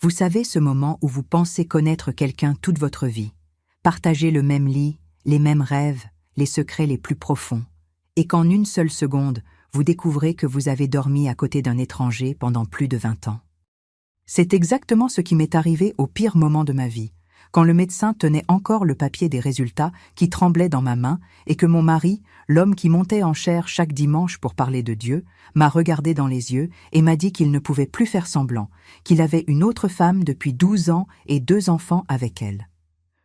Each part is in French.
Vous savez ce moment où vous pensez connaître quelqu'un toute votre vie, partager le même lit, les mêmes rêves, les secrets les plus profonds, et qu'en une seule seconde, vous découvrez que vous avez dormi à côté d'un étranger pendant plus de 20 ans. C'est exactement ce qui m'est arrivé au pire moment de ma vie, quand le médecin tenait encore le papier des résultats qui tremblait dans ma main et que mon mari, l'homme qui montait en chair chaque dimanche pour parler de Dieu, m'a regardé dans les yeux et m'a dit qu'il ne pouvait plus faire semblant, qu'il avait une autre femme depuis 12 ans et 2 enfants avec elle.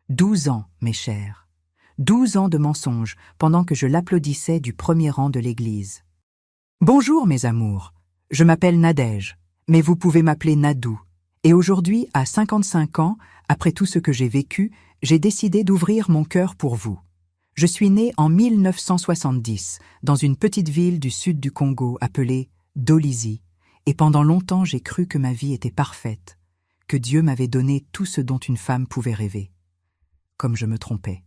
12 ans, mes chers. 12 ans de mensonges pendant que je l'applaudissais du premier rang de l'église. Bonjour, mes amours. Je m'appelle Nadège, mais vous pouvez m'appeler Nadou. Et aujourd'hui, à 55 ans, après tout ce que j'ai vécu, j'ai décidé d'ouvrir mon cœur pour vous. Je suis née en 1970, dans une petite ville du sud du Congo appelée Dolisie, et pendant longtemps j'ai cru que ma vie était parfaite, que Dieu m'avait donné tout ce dont une femme pouvait rêver. Comme je me trompais.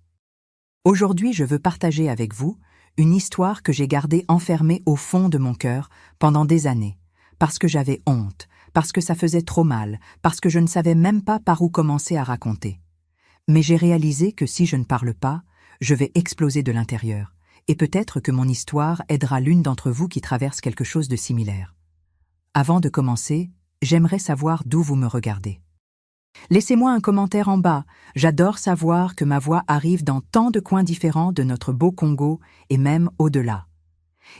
Aujourd'hui, je veux partager avec vous une histoire que j'ai gardée enfermée au fond de mon cœur pendant des années, parce que j'avais honte, parce que ça faisait trop mal, parce que je ne savais même pas par où commencer à raconter. Mais j'ai réalisé que si je ne parle pas, je vais exploser de l'intérieur, et peut-être que mon histoire aidera l'une d'entre vous qui traverse quelque chose de similaire. Avant de commencer, j'aimerais savoir d'où vous me regardez. Laissez-moi un commentaire en bas, j'adore savoir que ma voix arrive dans tant de coins différents de notre beau Congo et même au-delà.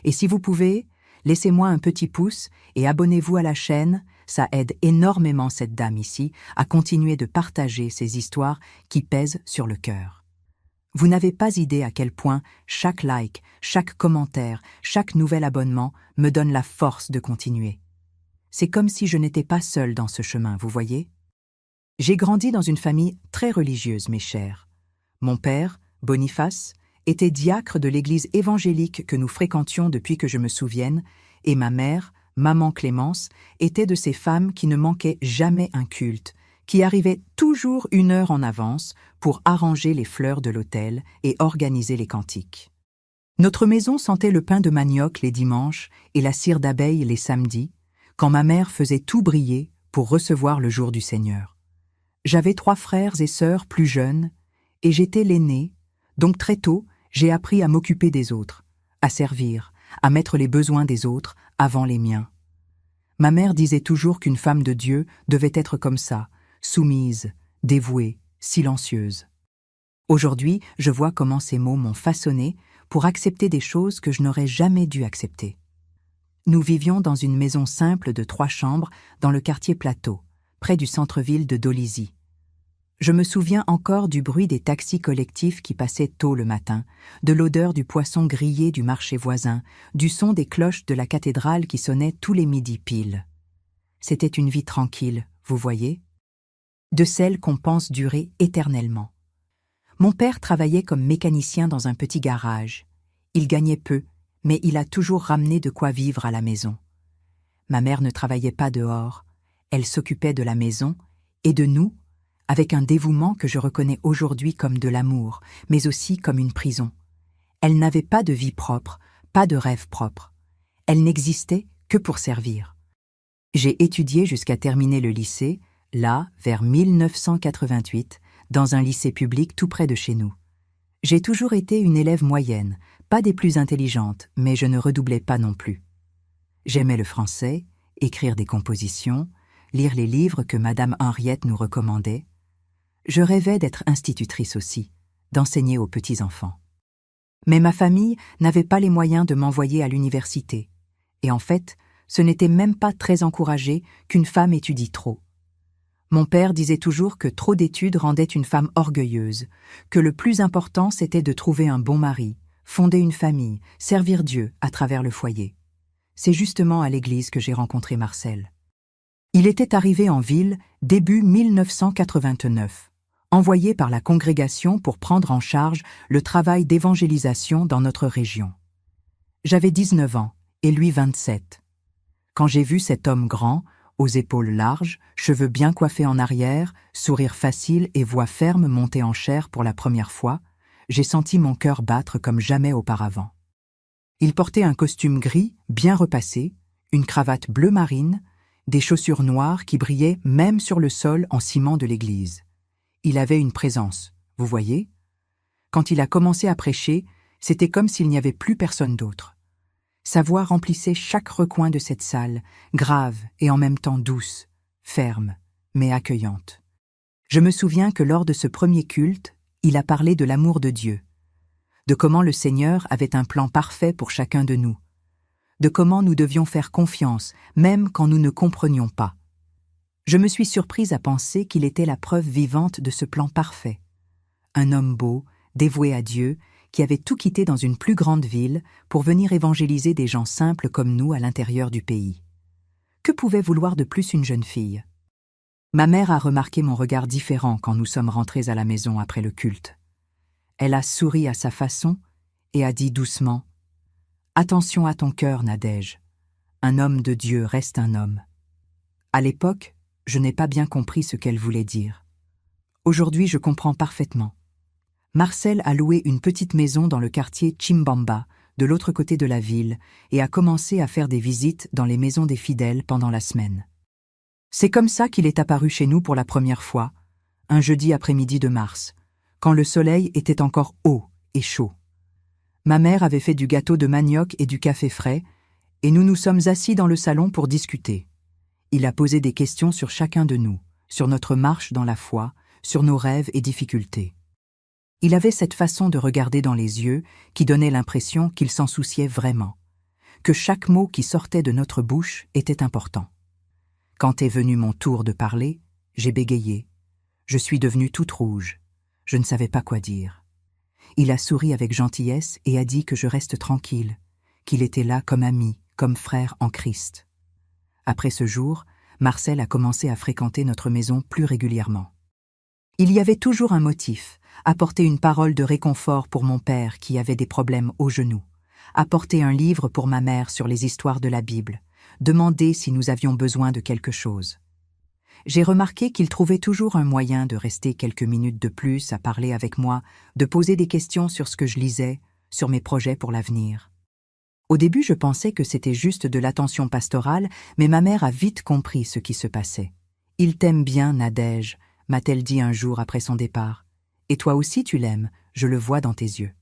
Et si vous pouvez, laissez-moi un petit pouce et abonnez-vous à la chaîne, ça aide énormément cette dame ici à continuer de partager ces histoires qui pèsent sur le cœur. Vous n'avez pas idée à quel point chaque like, chaque commentaire, chaque nouvel abonnement me donne la force de continuer. C'est comme si je n'étais pas seule dans ce chemin, vous voyez ? J'ai grandi dans une famille très religieuse, mes chers. Mon père, Boniface, était diacre de l'église évangélique que nous fréquentions depuis que je me souvienne, et ma mère, maman Clémence, était de ces femmes qui ne manquaient jamais un culte, qui arrivaient toujours 1 heure en avance pour arranger les fleurs de l'autel et organiser les cantiques. Notre maison sentait le pain de manioc les dimanches et la cire d'abeille les samedis, quand ma mère faisait tout briller pour recevoir le jour du Seigneur. J'avais 3 frères et sœurs plus jeunes, et j'étais l'aîné, donc très tôt, j'ai appris à m'occuper des autres, à servir, à mettre les besoins des autres avant les miens. Ma mère disait toujours qu'une femme de Dieu devait être comme ça, soumise, dévouée, silencieuse. Aujourd'hui, je vois comment ces mots m'ont façonné pour accepter des choses que je n'aurais jamais dû accepter. Nous vivions dans une maison simple de 3 chambres dans le quartier Plateau, près du centre-ville de Dolisie. Je me souviens encore du bruit des taxis collectifs qui passaient tôt le matin, de l'odeur du poisson grillé du marché voisin, du son des cloches de la cathédrale qui sonnaient tous les midis pile. C'était une vie tranquille, vous voyez, de celle qu'on pense durer éternellement. Mon père travaillait comme mécanicien dans un petit garage. Il gagnait peu, mais il a toujours ramené de quoi vivre à la maison. Ma mère ne travaillait pas dehors. Elle s'occupait de la maison et de nous, avec un dévouement que je reconnais aujourd'hui comme de l'amour, mais aussi comme une prison. Elle n'avait pas de vie propre, pas de rêve propre. Elle n'existait que pour servir. J'ai étudié jusqu'à terminer le lycée, là, vers 1988, dans un lycée public tout près de chez nous. J'ai toujours été une élève moyenne, pas des plus intelligentes, mais je ne redoublais pas non plus. J'aimais le français, écrire des compositions, lire les livres que Madame Henriette nous recommandait. Je rêvais d'être institutrice aussi, d'enseigner aux petits-enfants. Mais ma famille n'avait pas les moyens de m'envoyer à l'université. Et en fait, ce n'était même pas très encouragé qu'une femme étudie trop. Mon père disait toujours que trop d'études rendaient une femme orgueilleuse, que le plus important c'était de trouver un bon mari, fonder une famille, servir Dieu à travers le foyer. C'est justement à l'église que j'ai rencontré Marcel. Il était arrivé en ville début 1989, envoyé par la congrégation pour prendre en charge le travail d'évangélisation dans notre région. J'avais 19 ans et lui 27. Quand j'ai vu cet homme grand, aux épaules larges, cheveux bien coiffés en arrière, sourire facile et voix ferme montée en chair pour la première fois, j'ai senti mon cœur battre comme jamais auparavant. Il portait un costume gris, bien repassé, une cravate bleu marine, des chaussures noires qui brillaient même sur le sol en ciment de l'église. Il avait une présence, vous voyez? Quand il a commencé à prêcher, c'était comme s'il n'y avait plus personne d'autre. Sa voix remplissait chaque recoin de cette salle, grave et en même temps douce, ferme, mais accueillante. Je me souviens que lors de ce premier culte, il a parlé de l'amour de Dieu, de comment le Seigneur avait un plan parfait pour chacun de nous, de comment nous devions faire confiance, même quand nous ne comprenions pas. Je me suis surprise à penser qu'il était la preuve vivante de ce plan parfait. Un homme beau, dévoué à Dieu, qui avait tout quitté dans une plus grande ville pour venir évangéliser des gens simples comme nous à l'intérieur du pays. Que pouvait vouloir de plus une jeune fille? Ma mère a remarqué mon regard différent quand nous sommes rentrés à la maison après le culte. Elle a souri à sa façon et a dit doucement « Attention à ton cœur, Nadège. Un homme de Dieu reste un homme. » À l'époque, je n'ai pas bien compris ce qu'elle voulait dire. Aujourd'hui, je comprends parfaitement. Marcel a loué une petite maison dans le quartier Chimbamba, de l'autre côté de la ville, et a commencé à faire des visites dans les maisons des fidèles pendant la semaine. C'est comme ça qu'il est apparu chez nous pour la première fois, un jeudi après-midi de mars, quand le soleil était encore haut et chaud. Ma mère avait fait du gâteau de manioc et du café frais, et nous nous sommes assis dans le salon pour discuter. Il a posé des questions sur chacun de nous, sur notre marche dans la foi, sur nos rêves et difficultés. Il avait cette façon de regarder dans les yeux qui donnait l'impression qu'il s'en souciait vraiment, que chaque mot qui sortait de notre bouche était important. Quand est venu mon tour de parler, j'ai bégayé. Je suis devenue toute rouge. Je ne savais pas quoi dire. Il a souri avec gentillesse et a dit que je reste tranquille, qu'il était là comme ami, comme frère en Christ. Après ce jour, Marcel a commencé à fréquenter notre maison plus régulièrement. Il y avait toujours un motif, apporter une parole de réconfort pour mon père qui avait des problèmes aux genoux, apporter un livre pour ma mère sur les histoires de la Bible, demander si nous avions besoin de quelque chose. J'ai remarqué qu'il trouvait toujours un moyen de rester quelques minutes de plus à parler avec moi, de poser des questions sur ce que je lisais, sur mes projets pour l'avenir. Au début, je pensais que c'était juste de l'attention pastorale, mais ma mère a vite compris ce qui se passait. « Il t'aime bien, Nadège », m'a-t-elle dit un jour après son départ. « Et toi aussi tu l'aimes, je le vois dans tes yeux. »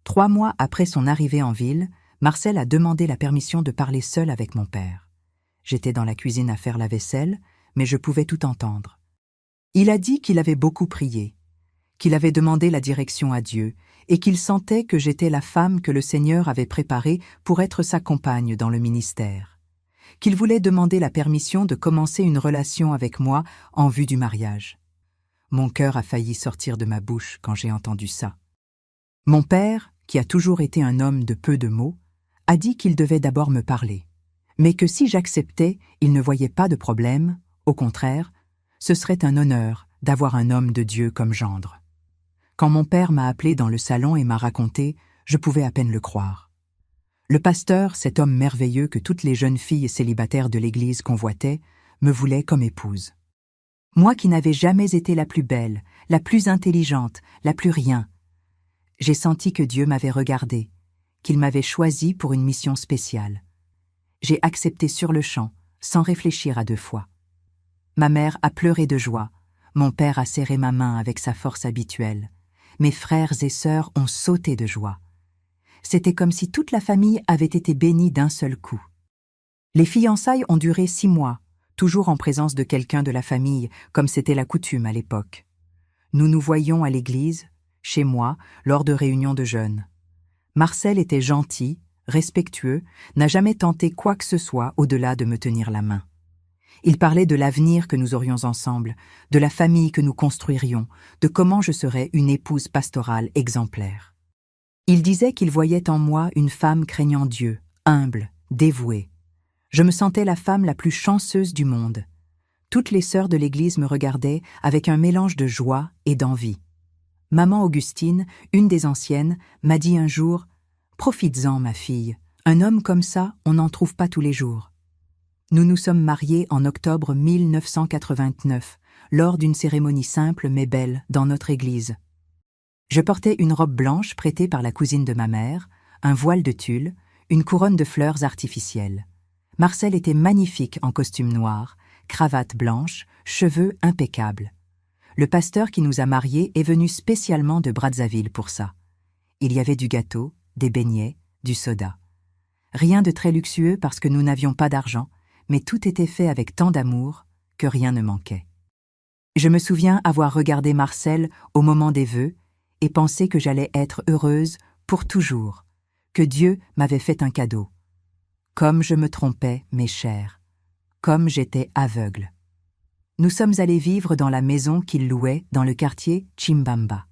3 mois après son arrivée en ville, Marcel a demandé la permission de parler seul avec mon père. J'étais dans la cuisine à faire la vaisselle, mais je pouvais tout entendre. Il a dit qu'il avait beaucoup prié, qu'il avait demandé la direction à Dieu et qu'il sentait que j'étais la femme que le Seigneur avait préparée pour être sa compagne dans le ministère, qu'il voulait demander la permission de commencer une relation avec moi en vue du mariage. Mon cœur a failli sortir de ma bouche quand j'ai entendu ça. Mon père, qui a toujours été un homme de peu de mots, a dit qu'il devait d'abord me parler, mais que si j'acceptais, il ne voyait pas de problème, au contraire, ce serait un honneur d'avoir un homme de Dieu comme gendre. Quand mon père m'a appelé dans le salon et m'a raconté, je pouvais à peine le croire. Le pasteur, cet homme merveilleux que toutes les jeunes filles célibataires de l'église convoitaient, me voulait comme épouse. Moi qui n'avais jamais été la plus belle, la plus intelligente, la plus rien, j'ai senti que Dieu m'avait regardée, qu'il m'avait choisie pour une mission spéciale. J'ai accepté sur le champ, sans réfléchir à 2 fois. Ma mère a pleuré de joie, mon père a serré ma main avec sa force habituelle. Mes frères et sœurs ont sauté de joie. C'était comme si toute la famille avait été bénie d'un seul coup. Les fiançailles ont duré 6 mois, toujours en présence de quelqu'un de la famille, comme c'était la coutume à l'époque. Nous nous voyions à l'église, chez moi, lors de réunions de jeunes. Marcel était gentil, respectueux, n'a jamais tenté quoi que ce soit au-delà de me tenir la main. Il parlait de l'avenir que nous aurions ensemble, de la famille que nous construirions, de comment je serais une épouse pastorale exemplaire. Il disait qu'il voyait en moi une femme craignant Dieu, humble, dévouée. Je me sentais la femme la plus chanceuse du monde. Toutes les sœurs de l'Église me regardaient avec un mélange de joie et d'envie. Maman Augustine, une des anciennes, m'a dit un jour « Profites-en, ma fille, un homme comme ça, on n'en trouve pas tous les jours. » Nous nous sommes mariés en octobre 1989, lors d'une cérémonie simple mais belle dans notre église. Je portais une robe blanche prêtée par la cousine de ma mère, un voile de tulle, une couronne de fleurs artificielles. Marcel était magnifique en costume noir, cravate blanche, cheveux impeccables. Le pasteur qui nous a mariés est venu spécialement de Brazzaville pour ça. Il y avait du gâteau, des beignets, du soda. Rien de très luxueux parce que nous n'avions pas d'argent, mais tout était fait avec tant d'amour que rien ne manquait. Je me souviens avoir regardé Marcel au moment des vœux et pensé que j'allais être heureuse pour toujours, que Dieu m'avait fait un cadeau. Comme je me trompais, mes chers, comme j'étais aveugle. Nous sommes allés vivre dans la maison qu'il louait dans le quartier Chimbamba.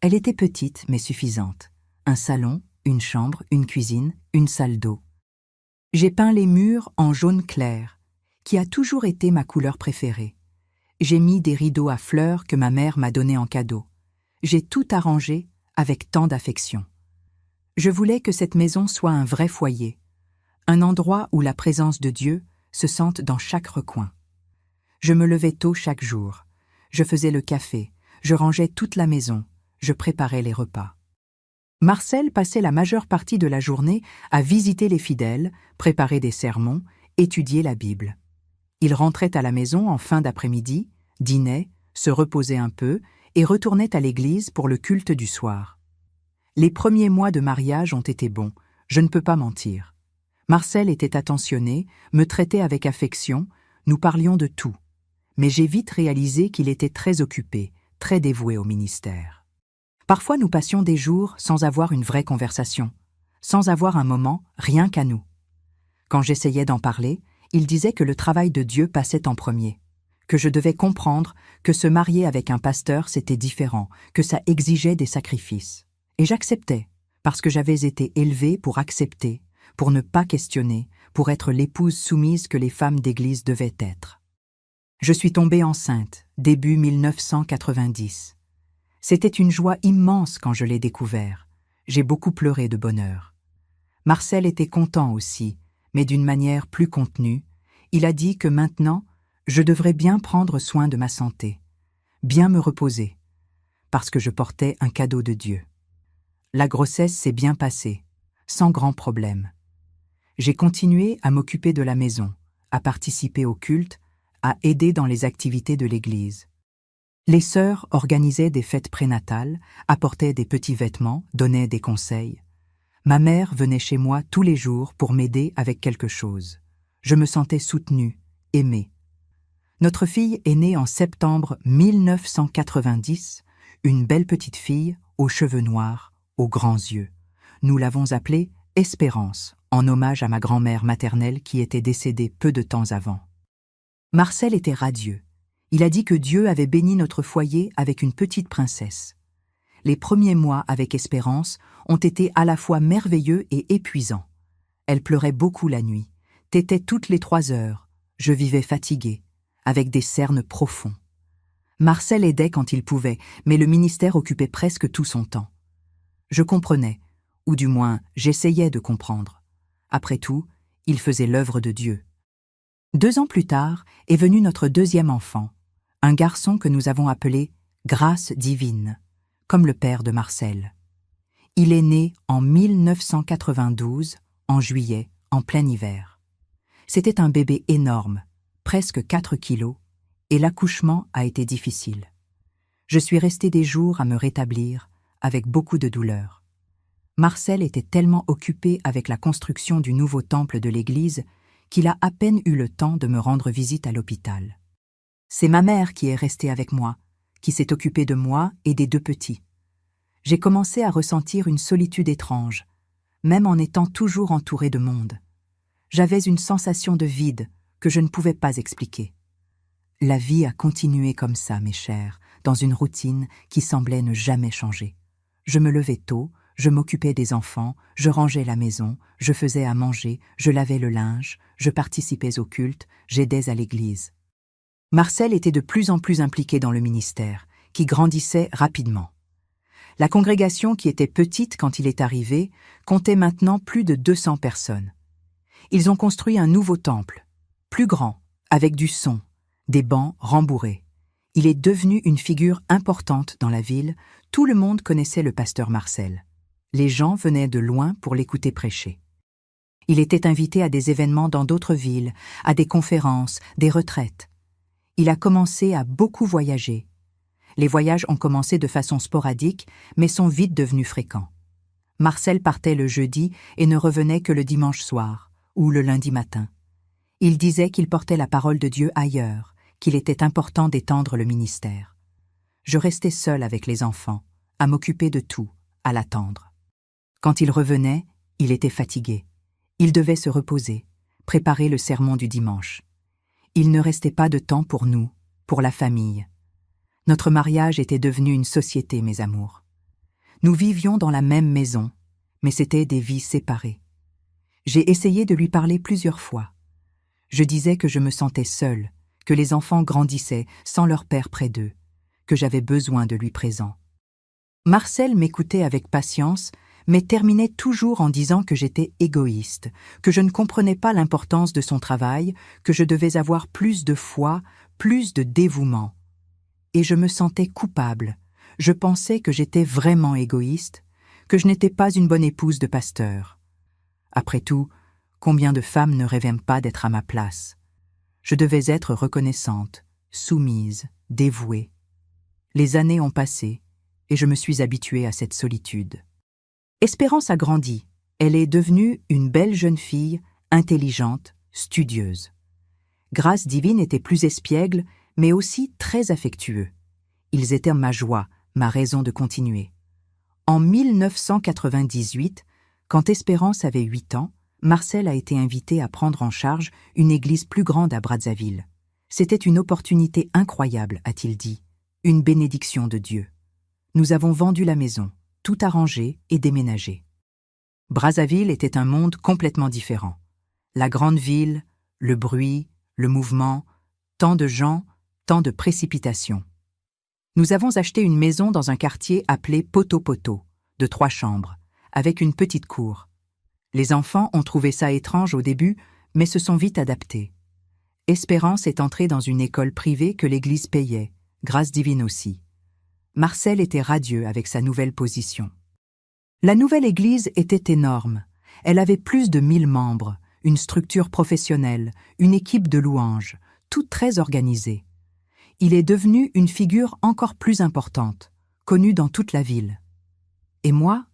Elle était petite mais suffisante. Un salon, une chambre, une cuisine, une salle d'eau. J'ai peint les murs en jaune clair, qui a toujours été ma couleur préférée. J'ai mis des rideaux à fleurs que ma mère m'a donnés en cadeau. J'ai tout arrangé avec tant d'affection. Je voulais que cette maison soit un vrai foyer, un endroit où la présence de Dieu se sente dans chaque recoin. Je me levais tôt chaque jour. Je faisais le café, je rangeais toute la maison, je préparais les repas. Marcel passait la majeure partie de la journée à visiter les fidèles, préparer des sermons, étudier la Bible. Il rentrait à la maison en fin d'après-midi, dînait, se reposait un peu et retournait à l'église pour le culte du soir. Les premiers mois de mariage ont été bons, je ne peux pas mentir. Marcel était attentionné, me traitait avec affection, nous parlions de tout. Mais j'ai vite réalisé qu'il était très occupé, très dévoué au ministère. Parfois nous passions des jours sans avoir une vraie conversation, sans avoir un moment rien qu'à nous. Quand j'essayais d'en parler, il disait que le travail de Dieu passait en premier, que je devais comprendre que se marier avec un pasteur c'était différent, que ça exigeait des sacrifices. Et j'acceptais, parce que j'avais été élevée pour accepter, pour ne pas questionner, pour être l'épouse soumise que les femmes d'église devaient être. Je suis tombée enceinte, début 1990. C'était une joie immense quand je l'ai découvert. J'ai beaucoup pleuré de bonheur. Marcel était content aussi, mais d'une manière plus contenue. Il a dit que maintenant, je devrais bien prendre soin de ma santé, bien me reposer, parce que je portais un cadeau de Dieu. La grossesse s'est bien passée, sans grand problème. J'ai continué à m'occuper de la maison, à participer au culte, à aider dans les activités de l'église. Les sœurs organisaient des fêtes prénatales, apportaient des petits vêtements, donnaient des conseils. Ma mère venait chez moi tous les jours pour m'aider avec quelque chose. Je me sentais soutenue, aimée. Notre fille est née en septembre 1990, une belle petite fille aux cheveux noirs, aux grands yeux. Nous l'avons appelée Espérance, en hommage à ma grand-mère maternelle qui était décédée peu de temps avant. Marcel était radieux. Il a dit que Dieu avait béni notre foyer avec une petite princesse. Les premiers mois avec Espérance ont été à la fois merveilleux et épuisants. Elle pleurait beaucoup la nuit, tétait toutes les 3 heures. Je vivais fatiguée, avec des cernes profonds. Marcel aidait quand il pouvait, mais le ministère occupait presque tout son temps. Je comprenais, ou du moins j'essayais de comprendre. Après tout, il faisait l'œuvre de Dieu. 2 ans plus tard est venu notre deuxième enfant, un garçon que nous avons appelé Grâce divine, comme le père de Marcel. Il est né en 1992, en juillet, en plein hiver. C'était un bébé énorme, presque 4 kilos, et l'accouchement a été difficile. Je suis restée des jours à me rétablir, avec beaucoup de douleur. Marcel était tellement occupé avec la construction du nouveau temple de l'église qu'il a à peine eu le temps de me rendre visite à l'hôpital. C'est ma mère qui est restée avec moi, qui s'est occupée de moi et des 2 petits. J'ai commencé à ressentir une solitude étrange, même en étant toujours entourée de monde. J'avais une sensation de vide que je ne pouvais pas expliquer. La vie a continué comme ça, mes chers, dans une routine qui semblait ne jamais changer. Je me levais tôt, je m'occupais des enfants, je rangeais la maison, je faisais à manger, je lavais le linge, je participais au culte, j'aidais à l'église. Marcel était de plus en plus impliqué dans le ministère, qui grandissait rapidement. La congrégation, qui était petite quand il est arrivé, comptait maintenant plus de 200 personnes. Ils ont construit un nouveau temple, plus grand, avec du son, des bancs rembourrés. Il est devenu une figure importante dans la ville, tout le monde connaissait le pasteur Marcel. Les gens venaient de loin pour l'écouter prêcher. Il était invité à des événements dans d'autres villes, à des conférences, des retraites. Il a commencé à beaucoup voyager. Les voyages ont commencé de façon sporadique, mais sont vite devenus fréquents. Marcel partait le jeudi et ne revenait que le dimanche soir, ou le lundi matin. Il disait qu'il portait la parole de Dieu ailleurs, qu'il était important d'étendre le ministère. Je restais seule avec les enfants, à m'occuper de tout, à l'attendre. Quand il revenait, il était fatigué. Il devait se reposer, préparer le sermon du dimanche. Il ne restait pas de temps pour nous, pour la famille. Notre mariage était devenu une société, mes amours. Nous vivions dans la même maison, mais c'étaient des vies séparées. J'ai essayé de lui parler plusieurs fois. Je disais que je me sentais seule, que les enfants grandissaient sans leur père près d'eux, que j'avais besoin de lui présent. Marcel m'écoutait avec patience, mais terminait toujours en disant que j'étais égoïste, que je ne comprenais pas l'importance de son travail, que je devais avoir plus de foi, plus de dévouement. Et je me sentais coupable. Je pensais que j'étais vraiment égoïste, que je n'étais pas une bonne épouse de pasteur. Après tout, combien de femmes ne rêvaient pas d'être à ma place? Je devais être reconnaissante, soumise, dévouée. Les années ont passé, et je me suis habituée à cette solitude. Espérance a grandi. Elle est devenue une belle jeune fille, intelligente, studieuse. Grâce divine était plus espiègle, mais aussi très affectueux. Ils étaient ma joie, ma raison de continuer. En 1998, quand Espérance avait 8 ans, Marcel a été invité à prendre en charge une église plus grande à Brazzaville. C'était une opportunité incroyable, a-t-il dit, une bénédiction de Dieu. Nous avons vendu la maison, tout arrangé et déménagé. Brazzaville était un monde complètement différent. La grande ville, le bruit, le mouvement, tant de gens, tant de précipitations. Nous avons acheté une maison dans un quartier appelé Poto-Poto, de 3 chambres, avec une petite cour. Les enfants ont trouvé ça étrange au début, mais se sont vite adaptés. Espérance est entrée dans une école privée que l'Église payait, grâce divine aussi. Marcel était radieux avec sa nouvelle position. La nouvelle église était énorme. Elle avait plus de 1000 membres, une structure professionnelle, une équipe de louanges, tout très organisé. Il est devenu une figure encore plus importante, connue dans toute la ville. Et moi,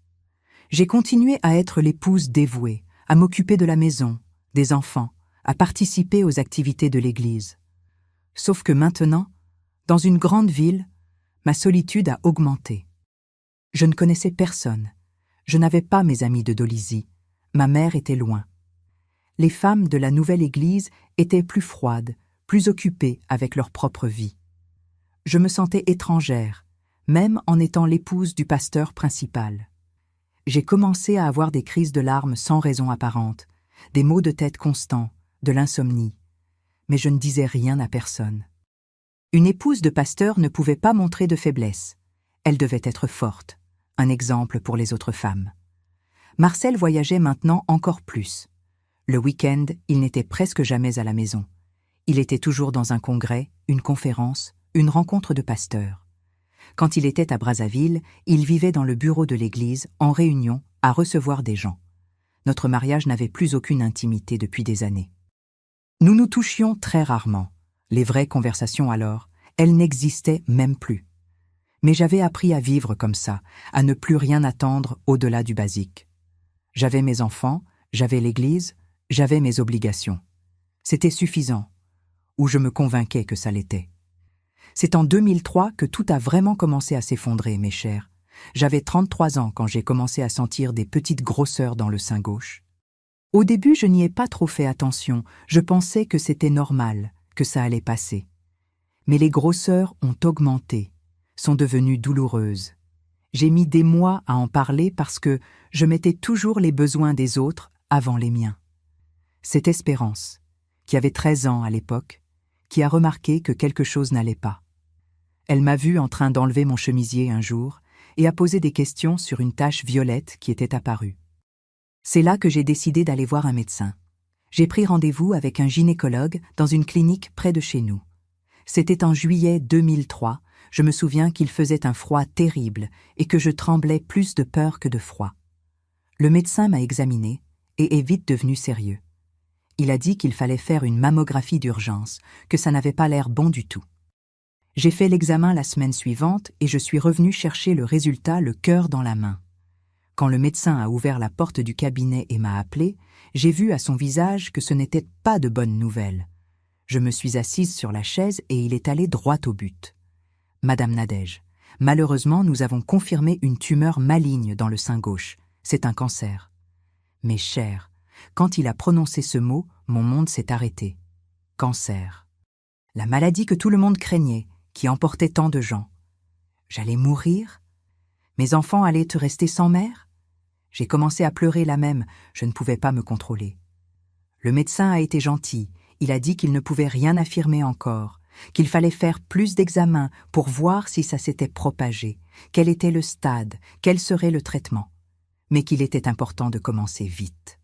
j'ai continué à être l'épouse dévouée, à m'occuper de la maison, des enfants, à participer aux activités de l'église. Sauf que maintenant, dans une grande ville, ma solitude a augmenté. Je ne connaissais personne. Je n'avais pas mes amis de Dolisie. Ma mère était loin. Les femmes de la nouvelle église étaient plus froides, plus occupées avec leur propre vie. Je me sentais étrangère, même en étant l'épouse du pasteur principal. J'ai commencé à avoir des crises de larmes sans raison apparente, des maux de tête constants, de l'insomnie. Mais je ne disais rien à personne. Une épouse de pasteur ne pouvait pas montrer de faiblesse. Elle devait être forte, un exemple pour les autres femmes. Marcel voyageait maintenant encore plus. Le week-end, il n'était presque jamais à la maison. Il était toujours dans un congrès, une conférence, une rencontre de pasteurs. Quand il était à Brazzaville, il vivait dans le bureau de l'église, en réunion, à recevoir des gens. Notre mariage n'avait plus aucune intimité depuis des années. Nous nous touchions très rarement. Les vraies conversations alors, elles n'existaient même plus. Mais j'avais appris à vivre comme ça, à ne plus rien attendre au-delà du basique. J'avais mes enfants, j'avais l'église, j'avais mes obligations. C'était suffisant, ou je me convainquais que ça l'était. C'est en 2003 que tout a vraiment commencé à s'effondrer, mes chers. J'avais 33 ans quand j'ai commencé à sentir des petites grosseurs dans le sein gauche. Au début, je n'y ai pas trop fait attention, je pensais que c'était normal, que ça allait passer. Mais les grosseurs ont augmenté, sont devenues douloureuses. J'ai mis des mois à en parler parce que je mettais toujours les besoins des autres avant les miens. C'est Espérance, qui avait 13 ans à l'époque, qui a remarqué que quelque chose n'allait pas. Elle m'a vu en train d'enlever mon chemisier un jour et a posé des questions sur une tache violette qui était apparue. C'est là que j'ai décidé d'aller voir un médecin. J'ai pris rendez-vous avec un gynécologue dans une clinique près de chez nous. C'était en juillet 2003, je me souviens qu'il faisait un froid terrible et que je tremblais plus de peur que de froid. Le médecin m'a examinée et est vite devenu sérieux. Il a dit qu'il fallait faire une mammographie d'urgence, que ça n'avait pas l'air bon du tout. J'ai fait l'examen la semaine suivante et je suis revenu chercher le résultat le cœur dans la main. Quand le médecin a ouvert la porte du cabinet et m'a appelé, j'ai vu à son visage que ce n'était pas de bonnes nouvelles. Je me suis assise sur la chaise et il est allé droit au but. « Madame Nadège, malheureusement nous avons confirmé une tumeur maligne dans le sein gauche. C'est un cancer. » Mais cher, quand il a prononcé ce mot, mon monde s'est arrêté. Cancer. La maladie que tout le monde craignait, qui emportait tant de gens. J'allais mourir? Mes enfants allaient rester sans mère? J'ai commencé à pleurer là même, je ne pouvais pas me contrôler. Le médecin a été gentil, il a dit qu'il ne pouvait rien affirmer encore, qu'il fallait faire plus d'examens pour voir si ça s'était propagé, quel était le stade, quel serait le traitement, mais qu'il était important de commencer vite.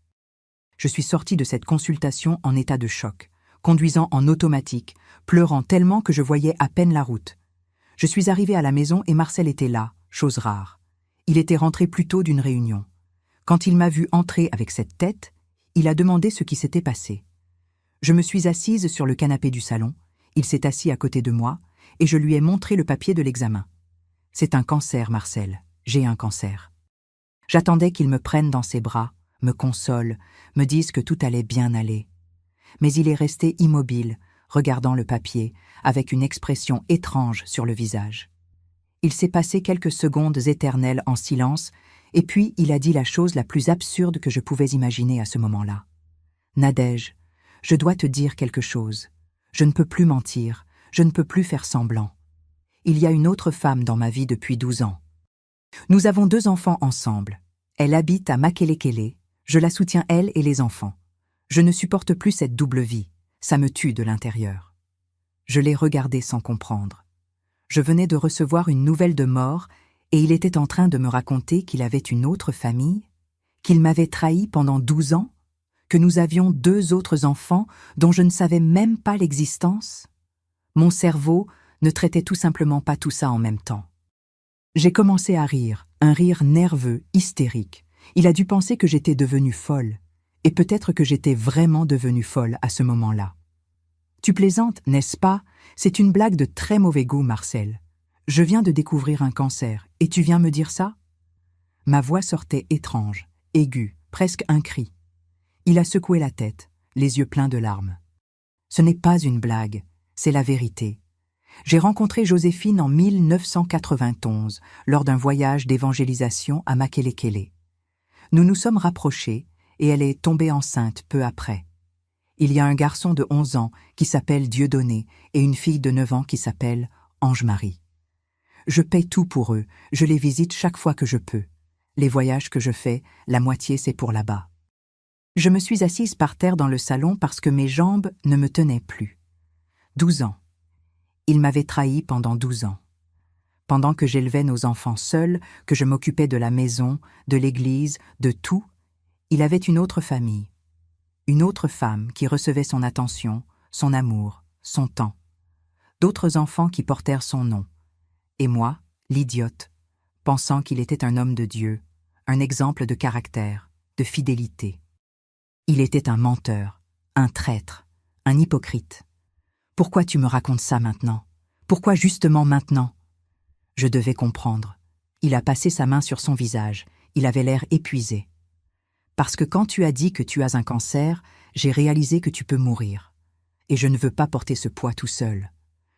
Je suis sortie de cette consultation en état de choc, conduisant en automatique, pleurant tellement que je voyais à peine la route. Je suis arrivée à la maison et Marcel était là, chose rare. Il était rentré plus tôt d'une réunion. Quand il m'a vu entrer avec cette tête, il a demandé ce qui s'était passé. Je me suis assise sur le canapé du salon, il s'est assis à côté de moi, et je lui ai montré le papier de l'examen. « C'est un cancer, Marcel, j'ai un cancer. » J'attendais qu'il me prenne dans ses bras, me console, me dise que tout allait bien aller. Mais il est resté immobile, regardant le papier, avec une expression étrange sur le visage. Il s'est passé quelques secondes éternelles en silence, et puis il a dit la chose la plus absurde que je pouvais imaginer à ce moment-là. « Nadège, je dois te dire quelque chose. Je ne peux plus mentir, je ne peux plus faire semblant. Il y a une autre femme dans ma vie depuis 12 ans. Nous avons 2 enfants ensemble. Elle habite à Makelekele, je la soutiens elle et les enfants. Je ne supporte plus cette double vie, ça me tue de l'intérieur. » Je l'ai regardé sans comprendre. Je venais de recevoir une nouvelle de mort et il était en train de me raconter qu'il avait une autre famille, qu'il m'avait trahi pendant 12 ans, que nous avions 2 autres enfants dont je ne savais même pas l'existence. Mon cerveau ne traitait tout simplement pas tout ça en même temps. J'ai commencé à rire, un rire nerveux, hystérique. Il a dû penser que j'étais devenue folle, et peut-être que j'étais vraiment devenue folle à ce moment-là. « Tu plaisantes, n'est-ce pas? C'est une blague de très mauvais goût, Marcel. Je viens de découvrir un cancer, et tu viens me dire ça ?» Ma voix sortait étrange, aiguë, presque un cri. Il a secoué la tête, les yeux pleins de larmes. « Ce n'est pas une blague, c'est la vérité. J'ai rencontré Joséphine en 1991, lors d'un voyage d'évangélisation à Makelekele. Nous nous sommes rapprochés, et elle est tombée enceinte peu après. Il y a un garçon de 11 ans qui s'appelle Dieudonné et une fille de 9 ans qui s'appelle Ange-Marie. Je paie tout pour eux, je les visite chaque fois que je peux. Les voyages que je fais, la moitié c'est pour là-bas. Je me suis assise par terre dans le salon parce que mes jambes ne me tenaient plus. 12 ans. Il m'avait trahi pendant 12 ans. Pendant que j'élevais nos enfants seuls, que je m'occupais de la maison, de l'église, de tout, il avait une autre famille. Une autre femme qui recevait son attention, son amour, son temps. D'autres enfants qui portèrent son nom. Et moi, l'idiote, pensant qu'il était un homme de Dieu, un exemple de caractère, de fidélité. Il était un menteur, un traître, un hypocrite. Pourquoi tu me racontes ça maintenant? Pourquoi justement maintenant? Je devais comprendre. Il a passé sa main sur son visage, il avait l'air épuisé. Parce que quand tu as dit que tu as un cancer, j'ai réalisé que tu peux mourir. Et je ne veux pas porter ce poids tout seul.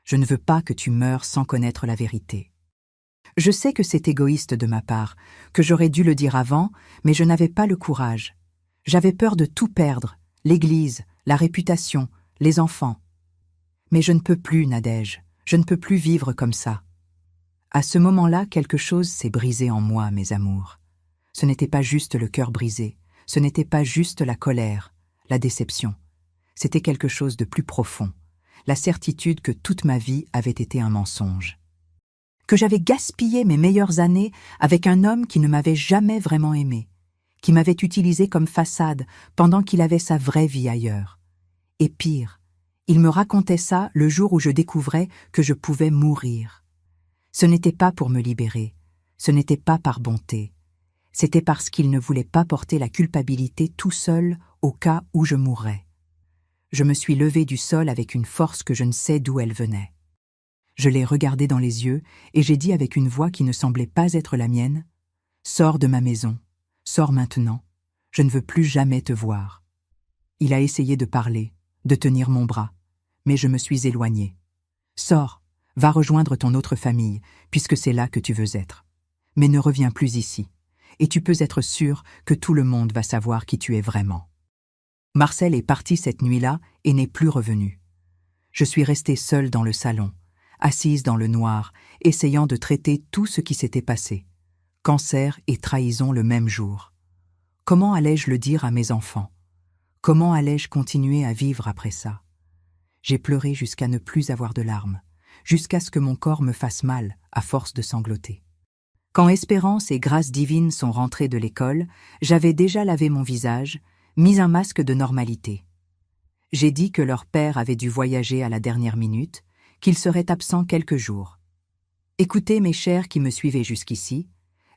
Je ne veux pas que tu meures sans connaître la vérité. Je sais que c'est égoïste de ma part, que j'aurais dû le dire avant, mais je n'avais pas le courage. J'avais peur de tout perdre, l'église, la réputation, les enfants. Mais je ne peux plus, Nadège, je ne peux plus vivre comme ça. À ce moment-là, quelque chose s'est brisé en moi, mes amours. Ce n'était pas juste le cœur brisé, ce n'était pas juste la colère, la déception. C'était quelque chose de plus profond, la certitude que toute ma vie avait été un mensonge. Que j'avais gaspillé mes meilleures années avec un homme qui ne m'avait jamais vraiment aimé, qui m'avait utilisé comme façade pendant qu'il avait sa vraie vie ailleurs. Et pire, il me racontait ça le jour où je découvrais que je pouvais mourir. Ce n'était pas pour me libérer, ce n'était pas par bonté. C'était parce qu'il ne voulait pas porter la culpabilité tout seul au cas où je mourrais. Je me suis levée du sol avec une force que je ne sais d'où elle venait. Je l'ai regardé dans les yeux et j'ai dit avec une voix qui ne semblait pas être la mienne, « Sors de ma maison, sors maintenant, je ne veux plus jamais te voir. » Il a essayé de parler, de tenir mon bras, mais je me suis éloignée. « Sors, va rejoindre ton autre famille, puisque c'est là que tu veux être. Mais ne reviens plus ici, et tu peux être sûr que tout le monde va savoir qui tu es vraiment. » Marcel est parti cette nuit-là et n'est plus revenu. Je suis restée seule dans le salon, assise dans le noir, essayant de traiter tout ce qui s'était passé. Cancer et trahison le même jour. Comment allais-je le dire à mes enfants? Comment allais-je continuer à vivre après ça? J'ai pleuré jusqu'à ne plus avoir de larmes, jusqu'à ce que mon corps me fasse mal à force de sangloter. Quand Espérance et Grâce Divine sont rentrées de l'école, j'avais déjà lavé mon visage, mis un masque de normalité. J'ai dit que leur père avait dû voyager à la dernière minute, qu'il serait absent quelques jours. Écoutez, mes chers qui me suivez jusqu'ici,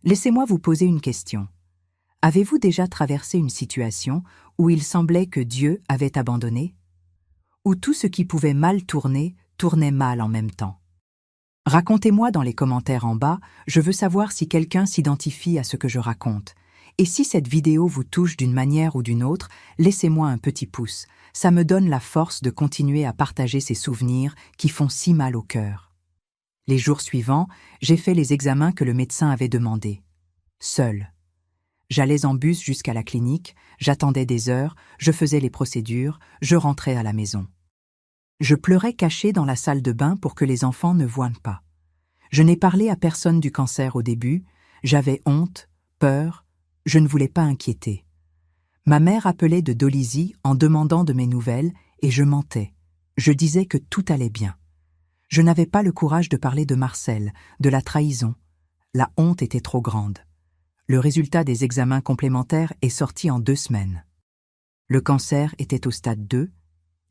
laissez-moi vous poser une question. Avez-vous déjà traversé une situation où il semblait que Dieu avait abandonné? Où tout ce qui pouvait mal tourner, tournait mal en même temps? Racontez-moi dans les commentaires en bas, je veux savoir si quelqu'un s'identifie à ce que je raconte. Et si cette vidéo vous touche d'une manière ou d'une autre, laissez-moi un petit pouce. Ça me donne la force de continuer à partager ces souvenirs qui font si mal au cœur. Les jours suivants, j'ai fait les examens que le médecin avait demandés. Seule. J'allais en bus jusqu'à la clinique, j'attendais des heures, je faisais les procédures, je rentrais à la maison. Je pleurais cachée dans la salle de bain pour que les enfants ne voient pas. Je n'ai parlé à personne du cancer au début, j'avais honte, peur, je ne voulais pas inquiéter. Ma mère appelait de Dolisie en demandant de mes nouvelles et je mentais. Je disais que tout allait bien. Je n'avais pas le courage de parler de Marcel, de la trahison. La honte était trop grande. Le résultat des examens complémentaires est sorti en 2 semaines. Le cancer était au stade 2,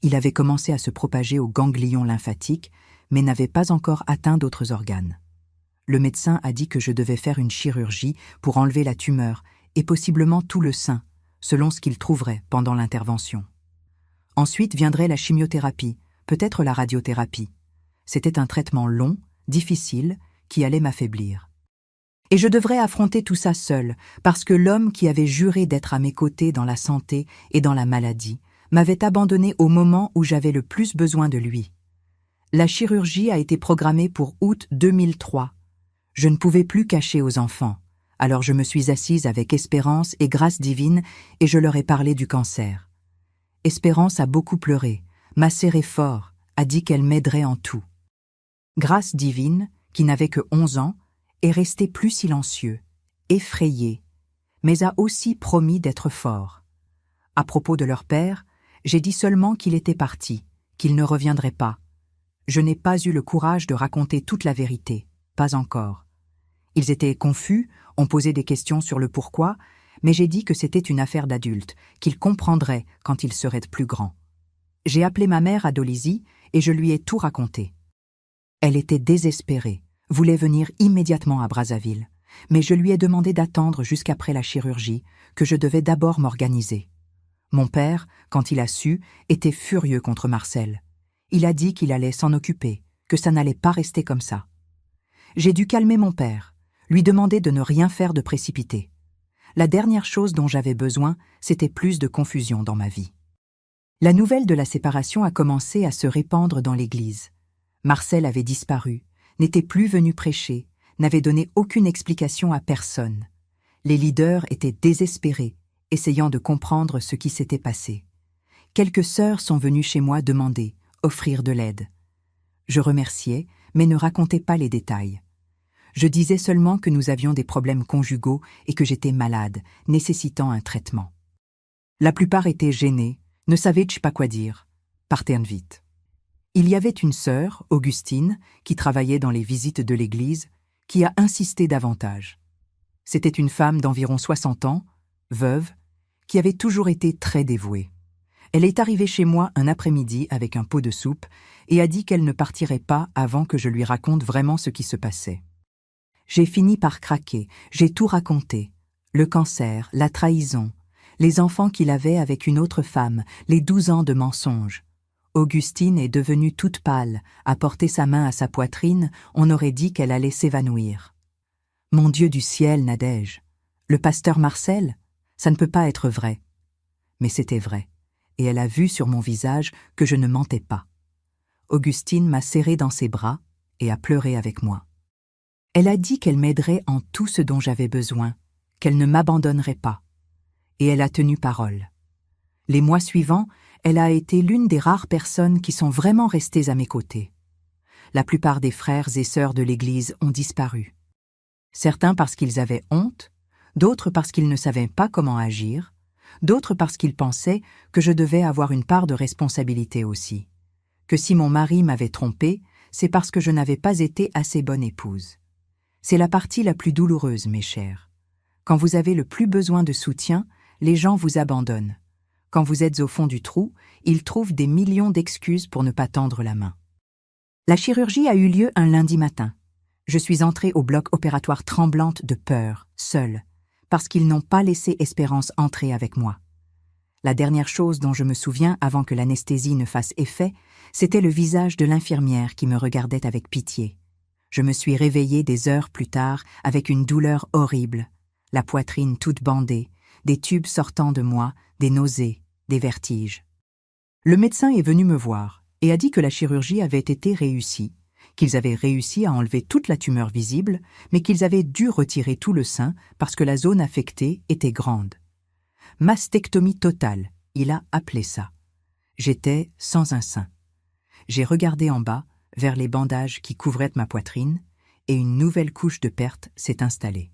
il avait commencé à se propager au ganglion lymphatique, mais n'avait pas encore atteint d'autres organes. Le médecin a dit que je devais faire une chirurgie pour enlever la tumeur et possiblement tout le sein, selon ce qu'il trouverait pendant l'intervention. Ensuite viendrait la chimiothérapie, peut-être la radiothérapie. C'était un traitement long, difficile, qui allait m'affaiblir. Et je devrais affronter tout ça seule, parce que l'homme qui avait juré d'être à mes côtés dans la santé et dans la maladie m'avait abandonné au moment où j'avais le plus besoin de lui. La chirurgie a été programmée pour août 2003. Je ne pouvais plus cacher aux enfants, alors je me suis assise avec Espérance et Grâce Divine et je leur ai parlé du cancer. Espérance a beaucoup pleuré, m'a serré fort, a dit qu'elle m'aiderait en tout. Grâce Divine, qui n'avait que 11 ans, est resté plus silencieux, effrayé, mais a aussi promis d'être fort. À propos de leur père, j'ai dit seulement qu'il était parti, qu'il ne reviendrait pas. Je n'ai pas eu le courage de raconter toute la vérité, pas encore. Ils étaient confus, ont posé des questions sur le pourquoi, mais j'ai dit que c'était une affaire d'adulte, qu'ils comprendraient quand ils seraient plus grands. J'ai appelé ma mère à Dolisie et je lui ai tout raconté. Elle était désespérée, voulait venir immédiatement à Brazzaville, mais je lui ai demandé d'attendre jusqu'après la chirurgie, que je devais d'abord m'organiser. Mon père, quand il a su, était furieux contre Marcel. Il a dit qu'il allait s'en occuper, que ça n'allait pas rester comme ça. J'ai dû calmer mon père, lui demander de ne rien faire de précipité. La dernière chose dont j'avais besoin, c'était plus de confusion dans ma vie. La nouvelle de la séparation a commencé à se répandre dans l'église. Marcel avait disparu, n'était plus venu prêcher, n'avait donné aucune explication à personne. Les leaders étaient désespérés, essayant de comprendre ce qui s'était passé. Quelques sœurs sont venues chez moi demander, offrir de l'aide. Je remerciais, mais ne racontais pas les détails. Je disais seulement que nous avions des problèmes conjugaux et que j'étais malade, nécessitant un traitement. La plupart étaient gênés, ne savaient pas quoi dire, partaient vite. Il y avait une sœur, Augustine, qui travaillait dans les visites de l'église, qui a insisté davantage. C'était une femme d'environ 60 ans, veuve, qui avait toujours été très dévouée. Elle est arrivée chez moi un après-midi avec un pot de soupe et a dit qu'elle ne partirait pas avant que je lui raconte vraiment ce qui se passait. J'ai fini par craquer, j'ai tout raconté. Le cancer, la trahison, les enfants qu'il avait avec une autre femme, les 12 ans de mensonges. Augustine est devenue toute pâle, a porté sa main à sa poitrine, on aurait dit qu'elle allait s'évanouir. Mon Dieu du ciel, Nadège, le pasteur Marcel, ça ne peut pas être vrai. Mais c'était vrai, et elle a vu sur mon visage que je ne mentais pas. Augustine m'a serré dans ses bras et a pleuré avec moi. Elle a dit qu'elle m'aiderait en tout ce dont j'avais besoin, qu'elle ne m'abandonnerait pas. Et elle a tenu parole. Les mois suivants, elle a été l'une des rares personnes qui sont vraiment restées à mes côtés. La plupart des frères et sœurs de l'Église ont disparu. Certains parce qu'ils avaient honte, d'autres parce qu'ils ne savaient pas comment agir, d'autres parce qu'ils pensaient que je devais avoir une part de responsabilité aussi. Que si mon mari m'avait trompée, c'est parce que je n'avais pas été assez bonne épouse. C'est la partie la plus douloureuse, mes chers. Quand vous avez le plus besoin de soutien, les gens vous abandonnent. Quand vous êtes au fond du trou, ils trouvent des millions d'excuses pour ne pas tendre la main. La chirurgie a eu lieu un lundi matin. Je suis entrée au bloc opératoire tremblante de peur, seule, parce qu'ils n'ont pas laissé Espérance entrer avec moi. La dernière chose dont je me souviens avant que l'anesthésie ne fasse effet, c'était le visage de l'infirmière qui me regardait avec pitié. Je me suis réveillée des heures plus tard avec une douleur horrible, la poitrine toute bandée, des tubes sortant de moi, des nausées, des vertiges. Le médecin est venu me voir et a dit que la chirurgie avait été réussie, qu'ils avaient réussi à enlever toute la tumeur visible, mais qu'ils avaient dû retirer tout le sein parce que la zone affectée était grande. Mastectomie totale, il a appelé ça. J'étais sans un sein. J'ai regardé en bas, vers les bandages qui couvraient ma poitrine, et une nouvelle couche de perte s'est installée.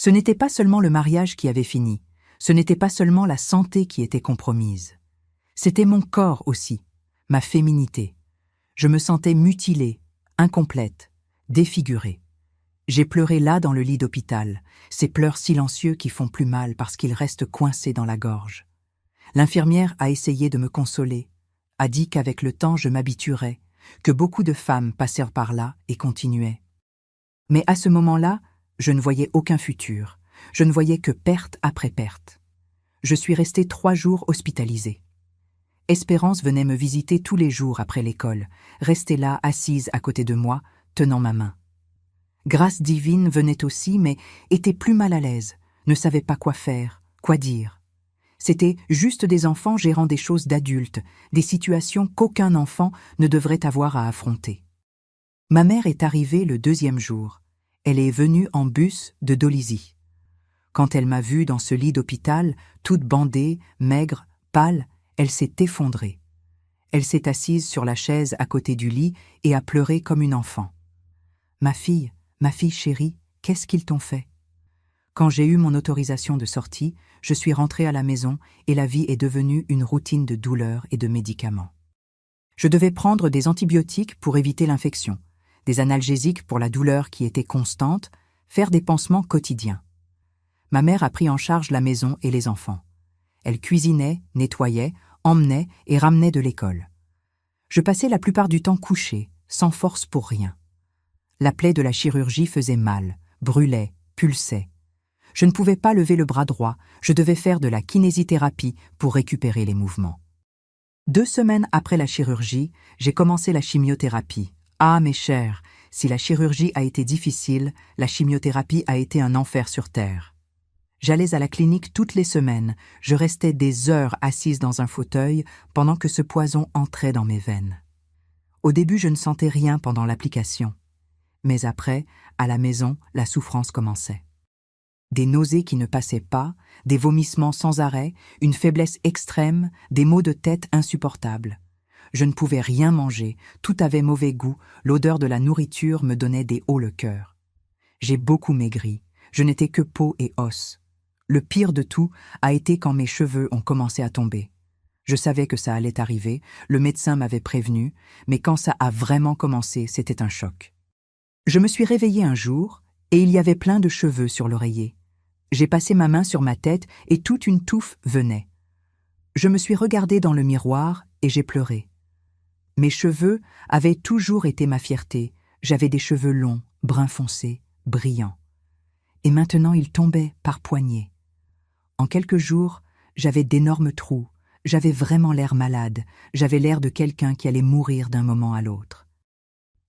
Ce n'était pas seulement le mariage qui avait fini, ce n'était pas seulement la santé qui était compromise. C'était mon corps aussi, ma féminité. Je me sentais mutilée, incomplète, défigurée. J'ai pleuré là dans le lit d'hôpital, ces pleurs silencieux qui font plus mal parce qu'ils restent coincés dans la gorge. L'infirmière a essayé de me consoler, a dit qu'avec le temps je m'habituerais, que beaucoup de femmes passèrent par là et continuaient. Mais à ce moment-là, je ne voyais aucun futur, je ne voyais que perte après perte. Je suis restée 3 jours hospitalisée. Espérance venait me visiter tous les jours après l'école, restait là assise à côté de moi, tenant ma main. Grâce divine venait aussi, mais était plus mal à l'aise, ne savait pas quoi faire, quoi dire. C'était juste des enfants gérant des choses d'adultes, des situations qu'aucun enfant ne devrait avoir à affronter. Ma mère est arrivée le 2e jour. Elle est venue en bus de Dolisie. Quand elle m'a vue dans ce lit d'hôpital, toute bandée, maigre, pâle, elle s'est effondrée. Elle s'est assise sur la chaise à côté du lit et a pleuré comme une enfant. « Ma fille chérie, qu'est-ce qu'ils t'ont fait ?» Quand j'ai eu mon autorisation de sortie, je suis rentrée à la maison et la vie est devenue une routine de douleurs et de médicaments. Je devais prendre des antibiotiques pour éviter l'infection, des analgésiques pour la douleur qui était constante, faire des pansements quotidiens. Ma mère a pris en charge la maison et les enfants. Elle cuisinait, nettoyait, emmenait et ramenait de l'école. Je passais la plupart du temps couchée, sans force pour rien. La plaie de la chirurgie faisait mal, brûlait, pulsait. Je ne pouvais pas lever le bras droit, je devais faire de la kinésithérapie pour récupérer les mouvements. 2 semaines après la chirurgie, j'ai commencé la chimiothérapie. Ah, mes chers, si la chirurgie a été difficile, la chimiothérapie a été un enfer sur terre. J'allais à la clinique toutes les semaines, je restais des heures assise dans un fauteuil pendant que ce poison entrait dans mes veines. Au début, je ne sentais rien pendant l'application. Mais après, à la maison, la souffrance commençait. Des nausées qui ne passaient pas, des vomissements sans arrêt, une faiblesse extrême, des maux de tête insupportables. Je ne pouvais rien manger, tout avait mauvais goût, l'odeur de la nourriture me donnait des hauts le cœur. J'ai beaucoup maigri, je n'étais que peau et os. Le pire de tout a été quand mes cheveux ont commencé à tomber. Je savais que ça allait arriver, le médecin m'avait prévenu, mais quand ça a vraiment commencé, c'était un choc. Je me suis réveillée un jour, et il y avait plein de cheveux sur l'oreiller. J'ai passé ma main sur ma tête et toute une touffe venait. Je me suis regardée dans le miroir et j'ai pleuré. Mes cheveux avaient toujours été ma fierté. J'avais des cheveux longs, brun foncé, brillants. et maintenant il tombait par poignées. En quelques jours, j'avais d'énormes trous, j'avais vraiment l'air malade, j'avais l'air de quelqu'un qui allait mourir d'un moment à l'autre.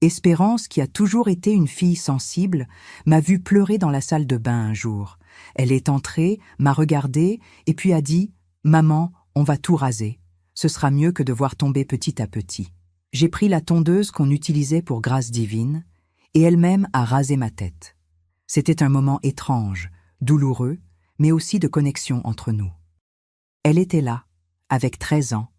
Espérance, qui a toujours été une fille sensible, m'a vue pleurer dans la salle de bain un jour. Elle est entrée, m'a regardée et puis a dit « Maman, on va tout raser. Ce sera mieux que de voir tomber petit à petit. » J'ai pris la tondeuse qu'on utilisait pour grâce divine et elle-même a rasé ma tête. C'était un moment étrange, douloureux, mais aussi de connexion entre nous. Elle était là, avec 13 ans,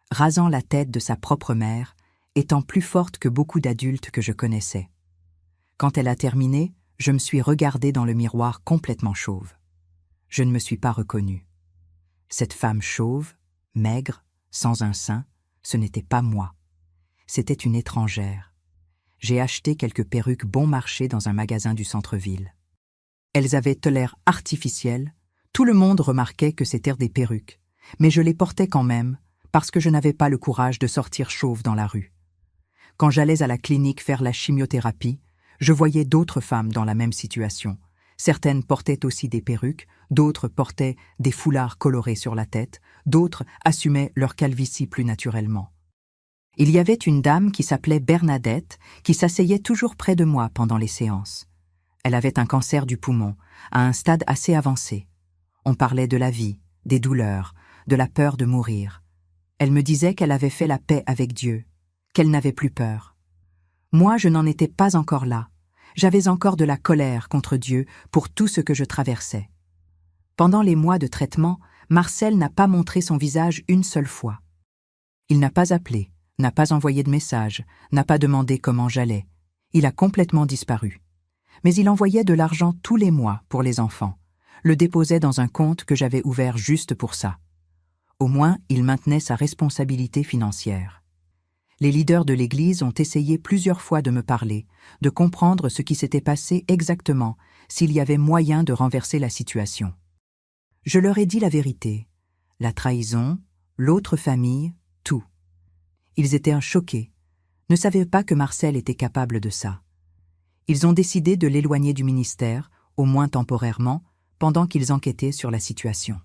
rasant la tête de sa propre mère, étant plus forte que beaucoup d'adultes que je connaissais. Quand elle a terminé, je me suis regardée dans le miroir complètement chauve. Je ne me suis pas reconnue. Cette femme chauve, maigre, sans un sein, ce n'était pas moi. C'était une étrangère. J'ai acheté quelques perruques bon marché dans un magasin du centre-ville. Elles avaient l'air artificielles, tout le monde remarquait que c'étaient des perruques, mais je les portais quand même, parce que je n'avais pas le courage de sortir chauve dans la rue. Quand j'allais à la clinique faire la chimiothérapie, je voyais d'autres femmes dans la même situation. Certaines portaient aussi des perruques, d'autres portaient des foulards colorés sur la tête, d'autres assumaient leur calvitie plus naturellement. Il y avait une dame qui s'appelait Bernadette, qui s'asseyait toujours près de moi pendant les séances. Elle avait un cancer du poumon, à un stade assez avancé. On parlait de la vie, des douleurs, de la peur de mourir. Elle me disait qu'elle avait fait la paix avec Dieu, qu'elle n'avait plus peur. Moi, je n'en étais pas encore là. J'avais encore de la colère contre Dieu pour tout ce que je traversais. Pendant les mois de traitement, Marcel n'a pas montré son visage une seule fois. Il n'a pas appelé, n'a pas envoyé de message, n'a pas demandé comment j'allais. Il a complètement disparu. Mais il envoyait de l'argent tous les mois pour les enfants, le déposait dans un compte que j'avais ouvert juste pour ça. Au moins, il maintenait sa responsabilité financière. Les leaders de l'Église ont essayé plusieurs fois de me parler, de comprendre ce qui s'était passé exactement, s'il y avait moyen de renverser la situation. Je leur ai dit la vérité, la trahison, l'autre famille, tout. Ils étaient choqués, ne savaient pas que Marcel était capable de ça. Ils ont décidé de l'éloigner du ministère, au moins temporairement, pendant qu'ils enquêtaient sur la situation.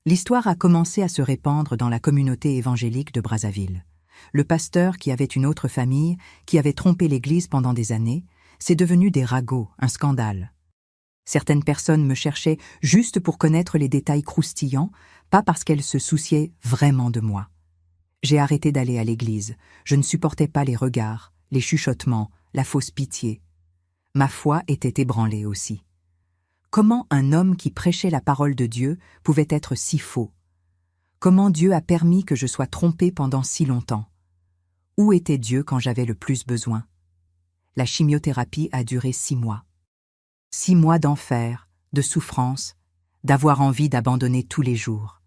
L'histoire a commencé à se répandre dans la communauté évangélique de Brazzaville. Le pasteur, qui avait une autre famille, qui avait trompé l'Église pendant des années, c'est devenu des ragots, un scandale. Certaines personnes me cherchaient juste pour connaître les détails croustillants, pas parce qu'elles se souciaient vraiment de moi. J'ai arrêté d'aller à l'église, je ne supportais pas les regards, les chuchotements, la fausse pitié. Ma foi était ébranlée aussi. Comment un homme qui prêchait la parole de Dieu pouvait être si faux? Comment Dieu a permis que je sois trompée pendant si longtemps? Où était Dieu quand j'avais le plus besoin? La chimiothérapie a duré 6 mois. 6 mois d'enfer, de souffrance, d'avoir envie d'abandonner tous les jours.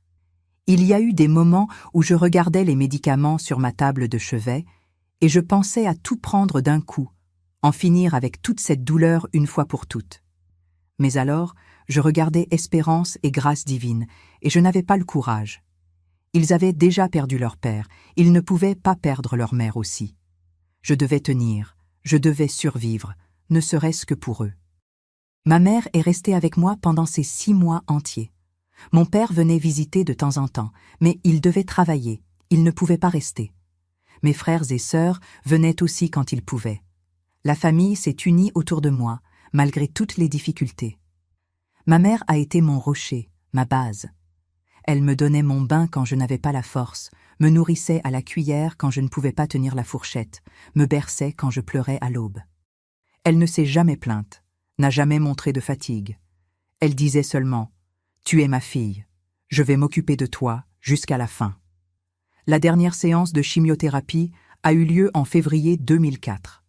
Il y a eu des moments où je regardais les médicaments sur ma table de chevet et je pensais à tout prendre d'un coup, en finir avec toute cette douleur une fois pour toutes. Mais alors, je regardais Espérance et Grâce divine et je n'avais pas le courage. Ils avaient déjà perdu leur père, ils ne pouvaient pas perdre leur mère aussi. Je devais tenir, je devais survivre, ne serait-ce que pour eux. Ma mère est restée avec moi pendant ces 6 mois entiers. Mon père venait visiter de temps en temps, mais il devait travailler, il ne pouvait pas rester. Mes frères et sœurs venaient aussi quand ils pouvaient. La famille s'est unie autour de moi, malgré toutes les difficultés. Ma mère a été mon rocher, ma base. Elle me donnait mon bain quand je n'avais pas la force, me nourrissait à la cuillère quand je ne pouvais pas tenir la fourchette, me berçait quand je pleurais à l'aube. Elle ne s'est jamais plainte, n'a jamais montré de fatigue. Elle disait seulement « Tu es ma fille, je vais m'occuper de toi jusqu'à la fin ». La dernière séance de chimiothérapie a eu lieu en février 2004.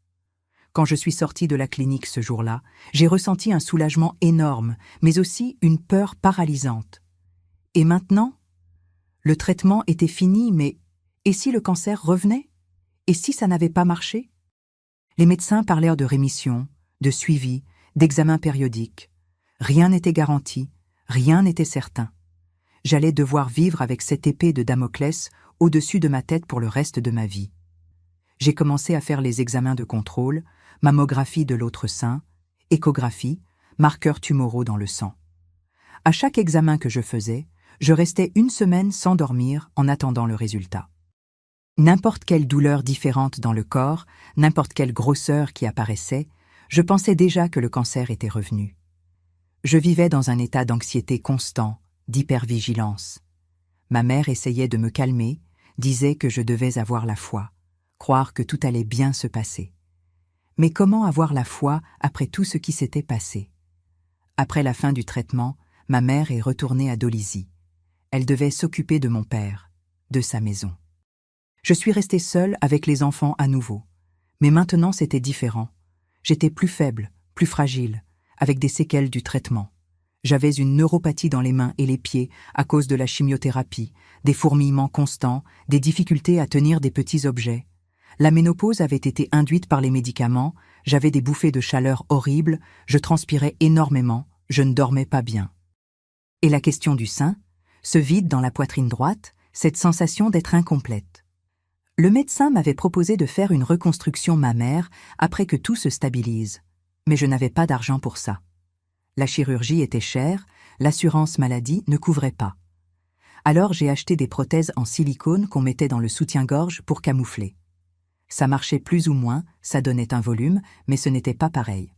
Quand je suis sortie de la clinique ce jour-là, j'ai ressenti un soulagement énorme, mais aussi une peur paralysante. Et maintenant? Le traitement était fini, mais et si le cancer revenait? Et si ça n'avait pas marché? Les médecins parlèrent de rémission, de suivi, d'examens périodiques. Rien n'était garanti, rien n'était certain. J'allais devoir vivre avec cette épée de Damoclès au-dessus de ma tête pour le reste de ma vie. J'ai commencé à faire les examens de contrôle, mammographie de l'autre sein, échographie, marqueurs tumoraux dans le sang. À chaque examen que je faisais, je restais 1 semaine sans dormir en attendant le résultat. N'importe quelle douleur différente dans le corps, n'importe quelle grosseur qui apparaissait, je pensais déjà que le cancer était revenu. Je vivais dans un état d'anxiété constant, d'hypervigilance. Ma mère essayait de me calmer, disait que je devais avoir la foi, croire que tout allait bien se passer. Mais comment avoir la foi après tout ce qui s'était passé? Après la fin du traitement, ma mère est retournée à Dolisie. Elle devait s'occuper de mon père, de sa maison. Je suis restée seule avec les enfants à nouveau. Mais maintenant c'était différent. J'étais plus faible, plus fragile, avec des séquelles du traitement. J'avais une neuropathie dans les mains et les pieds à cause de la chimiothérapie, des fourmillements constants, des difficultés à tenir des petits objets. La ménopause avait été induite par les médicaments, j'avais des bouffées de chaleur horribles, je transpirais énormément, je ne dormais pas bien. Et la question du sein, ce vide dans la poitrine droite, cette sensation d'être incomplète. Le médecin m'avait proposé de faire une reconstruction mammaire après que tout se stabilise, mais je n'avais pas d'argent pour ça. La chirurgie était chère, l'assurance maladie ne couvrait pas. Alors j'ai acheté des prothèses en silicone qu'on mettait dans le soutien-gorge pour camoufler. Ça marchait plus ou moins, ça donnait un volume, mais ce n'était pas pareil.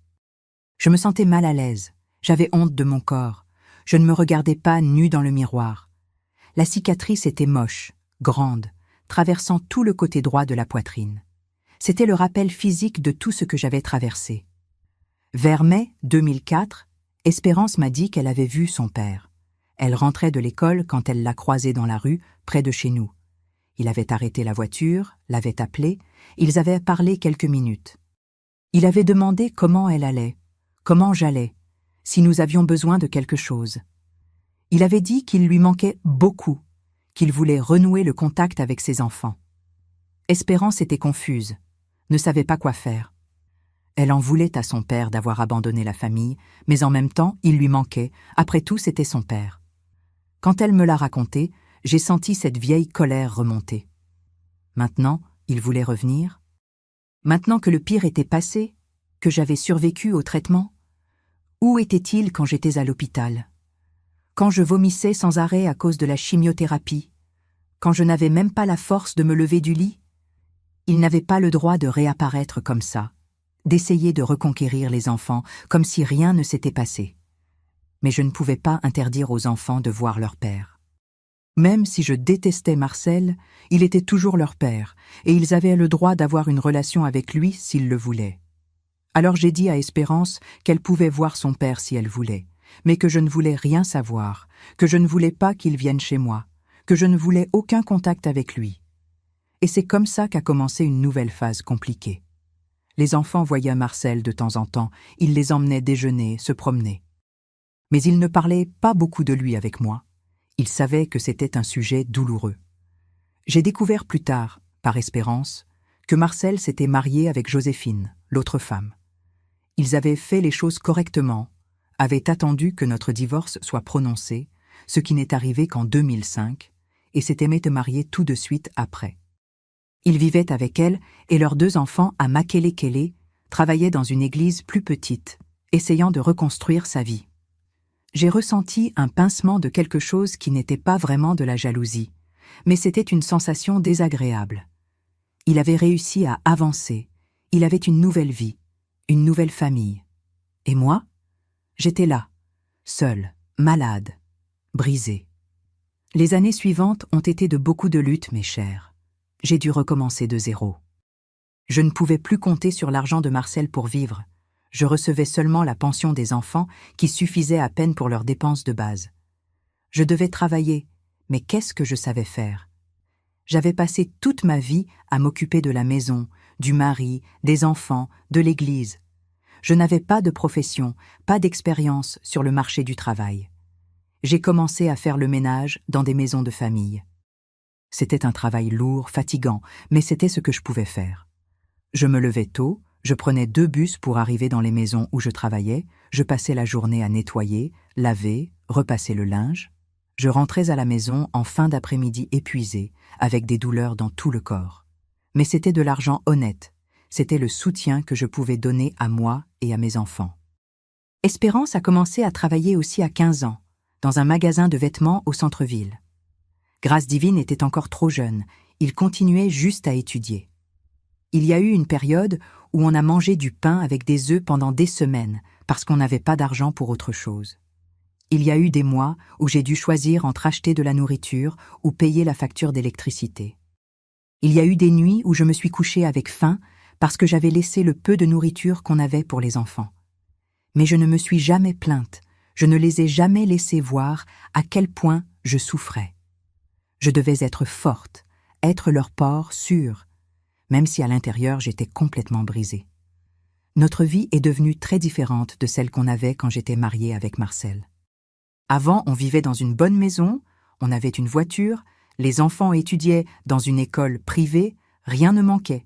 Je me sentais mal à l'aise, j'avais honte de mon corps, je ne me regardais pas nue dans le miroir. La cicatrice était moche, grande, traversant tout le côté droit de la poitrine. C'était le rappel physique de tout ce que j'avais traversé. Vers mai 2004, Espérance m'a dit qu'elle avait vu son père. Elle rentrait de l'école quand elle l'a croisé dans la rue, près de chez nous. Il avait arrêté la voiture, l'avait appelée, ils avaient parlé quelques minutes. Il avait demandé comment elle allait, comment j'allais, si nous avions besoin de quelque chose. Il avait dit qu'il lui manquait beaucoup, qu'il voulait renouer le contact avec ses enfants. Espérance était confuse, ne savait pas quoi faire. Elle en voulait à son père d'avoir abandonné la famille, mais en même temps, il lui manquait, après tout c'était son père. Quand elle me l'a raconté, j'ai senti cette vieille colère remonter. Maintenant, il voulait revenir. Maintenant que le pire était passé, que j'avais survécu au traitement, où était-il quand j'étais à l'hôpital? Quand je vomissais sans arrêt à cause de la chimiothérapie? Quand je n'avais même pas la force de me lever du lit? Il n'avait pas le droit de réapparaître comme ça, d'essayer de reconquérir les enfants comme si rien ne s'était passé. Mais je ne pouvais pas interdire aux enfants de voir leur père. Même si je détestais Marcel, il était toujours leur père, et ils avaient le droit d'avoir une relation avec lui s'ils le voulaient. Alors j'ai dit à Espérance qu'elle pouvait voir son père si elle voulait, mais que je ne voulais rien savoir, que je ne voulais pas qu'il vienne chez moi, que je ne voulais aucun contact avec lui. Et c'est comme ça qu'a commencé une nouvelle phase compliquée. Les enfants voyaient Marcel de temps en temps, ils les emmenaient déjeuner, se promener. Mais ils ne parlaient pas beaucoup de lui avec moi. Ils savaient que c'était un sujet douloureux. J'ai découvert plus tard, par Espérance, que Marcel s'était marié avec Joséphine, l'autre femme. Ils avaient fait les choses correctement, avaient attendu que notre divorce soit prononcé, ce qui n'est arrivé qu'en 2005, et s'étaient mis à marier tout de suite après. Ils vivaient avec elle et leurs 2 enfants à Makele-Kele, travaillaient dans une église plus petite, essayant de reconstruire sa vie. J'ai ressenti un pincement de quelque chose qui n'était pas vraiment de la jalousie, mais c'était une sensation désagréable. Il avait réussi à avancer, il avait une nouvelle vie, une nouvelle famille. Et moi, j'étais là, seule, malade, brisée. Les années suivantes ont été de beaucoup de luttes, mes chers. J'ai dû recommencer de zéro. Je ne pouvais plus compter sur l'argent de Marcel pour vivre. Je recevais seulement la pension des enfants qui suffisait à peine pour leurs dépenses de base. Je devais travailler, mais qu'est-ce que je savais faire? J'avais passé toute ma vie à m'occuper de la maison, du mari, des enfants, de l'église. Je n'avais pas de profession, pas d'expérience sur le marché du travail. J'ai commencé à faire le ménage dans des maisons de famille. C'était un travail lourd, fatigant, mais c'était ce que je pouvais faire. Je me levais tôt, je prenais 2 bus pour arriver dans les maisons où je travaillais, je passais la journée à nettoyer, laver, repasser le linge. Je rentrais à la maison en fin d'après-midi épuisée, avec des douleurs dans tout le corps. Mais c'était de l'argent honnête, c'était le soutien que je pouvais donner à moi et à mes enfants. Espérance a commencé à travailler aussi à 15 ans, dans un magasin de vêtements au centre-ville. Grâce divine était encore trop jeune, il continuait juste à étudier. Il y a eu une période où on a mangé du pain avec des œufs pendant des semaines, parce qu'on n'avait pas d'argent pour autre chose. Il y a eu des mois où j'ai dû choisir entre acheter de la nourriture ou payer la facture d'électricité. Il y a eu des nuits où je me suis couchée avec faim parce que j'avais laissé le peu de nourriture qu'on avait pour les enfants. Mais je ne me suis jamais plainte, je ne les ai jamais laissés voir à quel point je souffrais. Je devais être forte, être leur port sûr, même si à l'intérieur j'étais complètement brisée. Notre vie est devenue très différente de celle qu'on avait quand j'étais mariée avec Marcel. Avant, on vivait dans une bonne maison, on avait une voiture, les enfants étudiaient dans une école privée, rien ne manquait.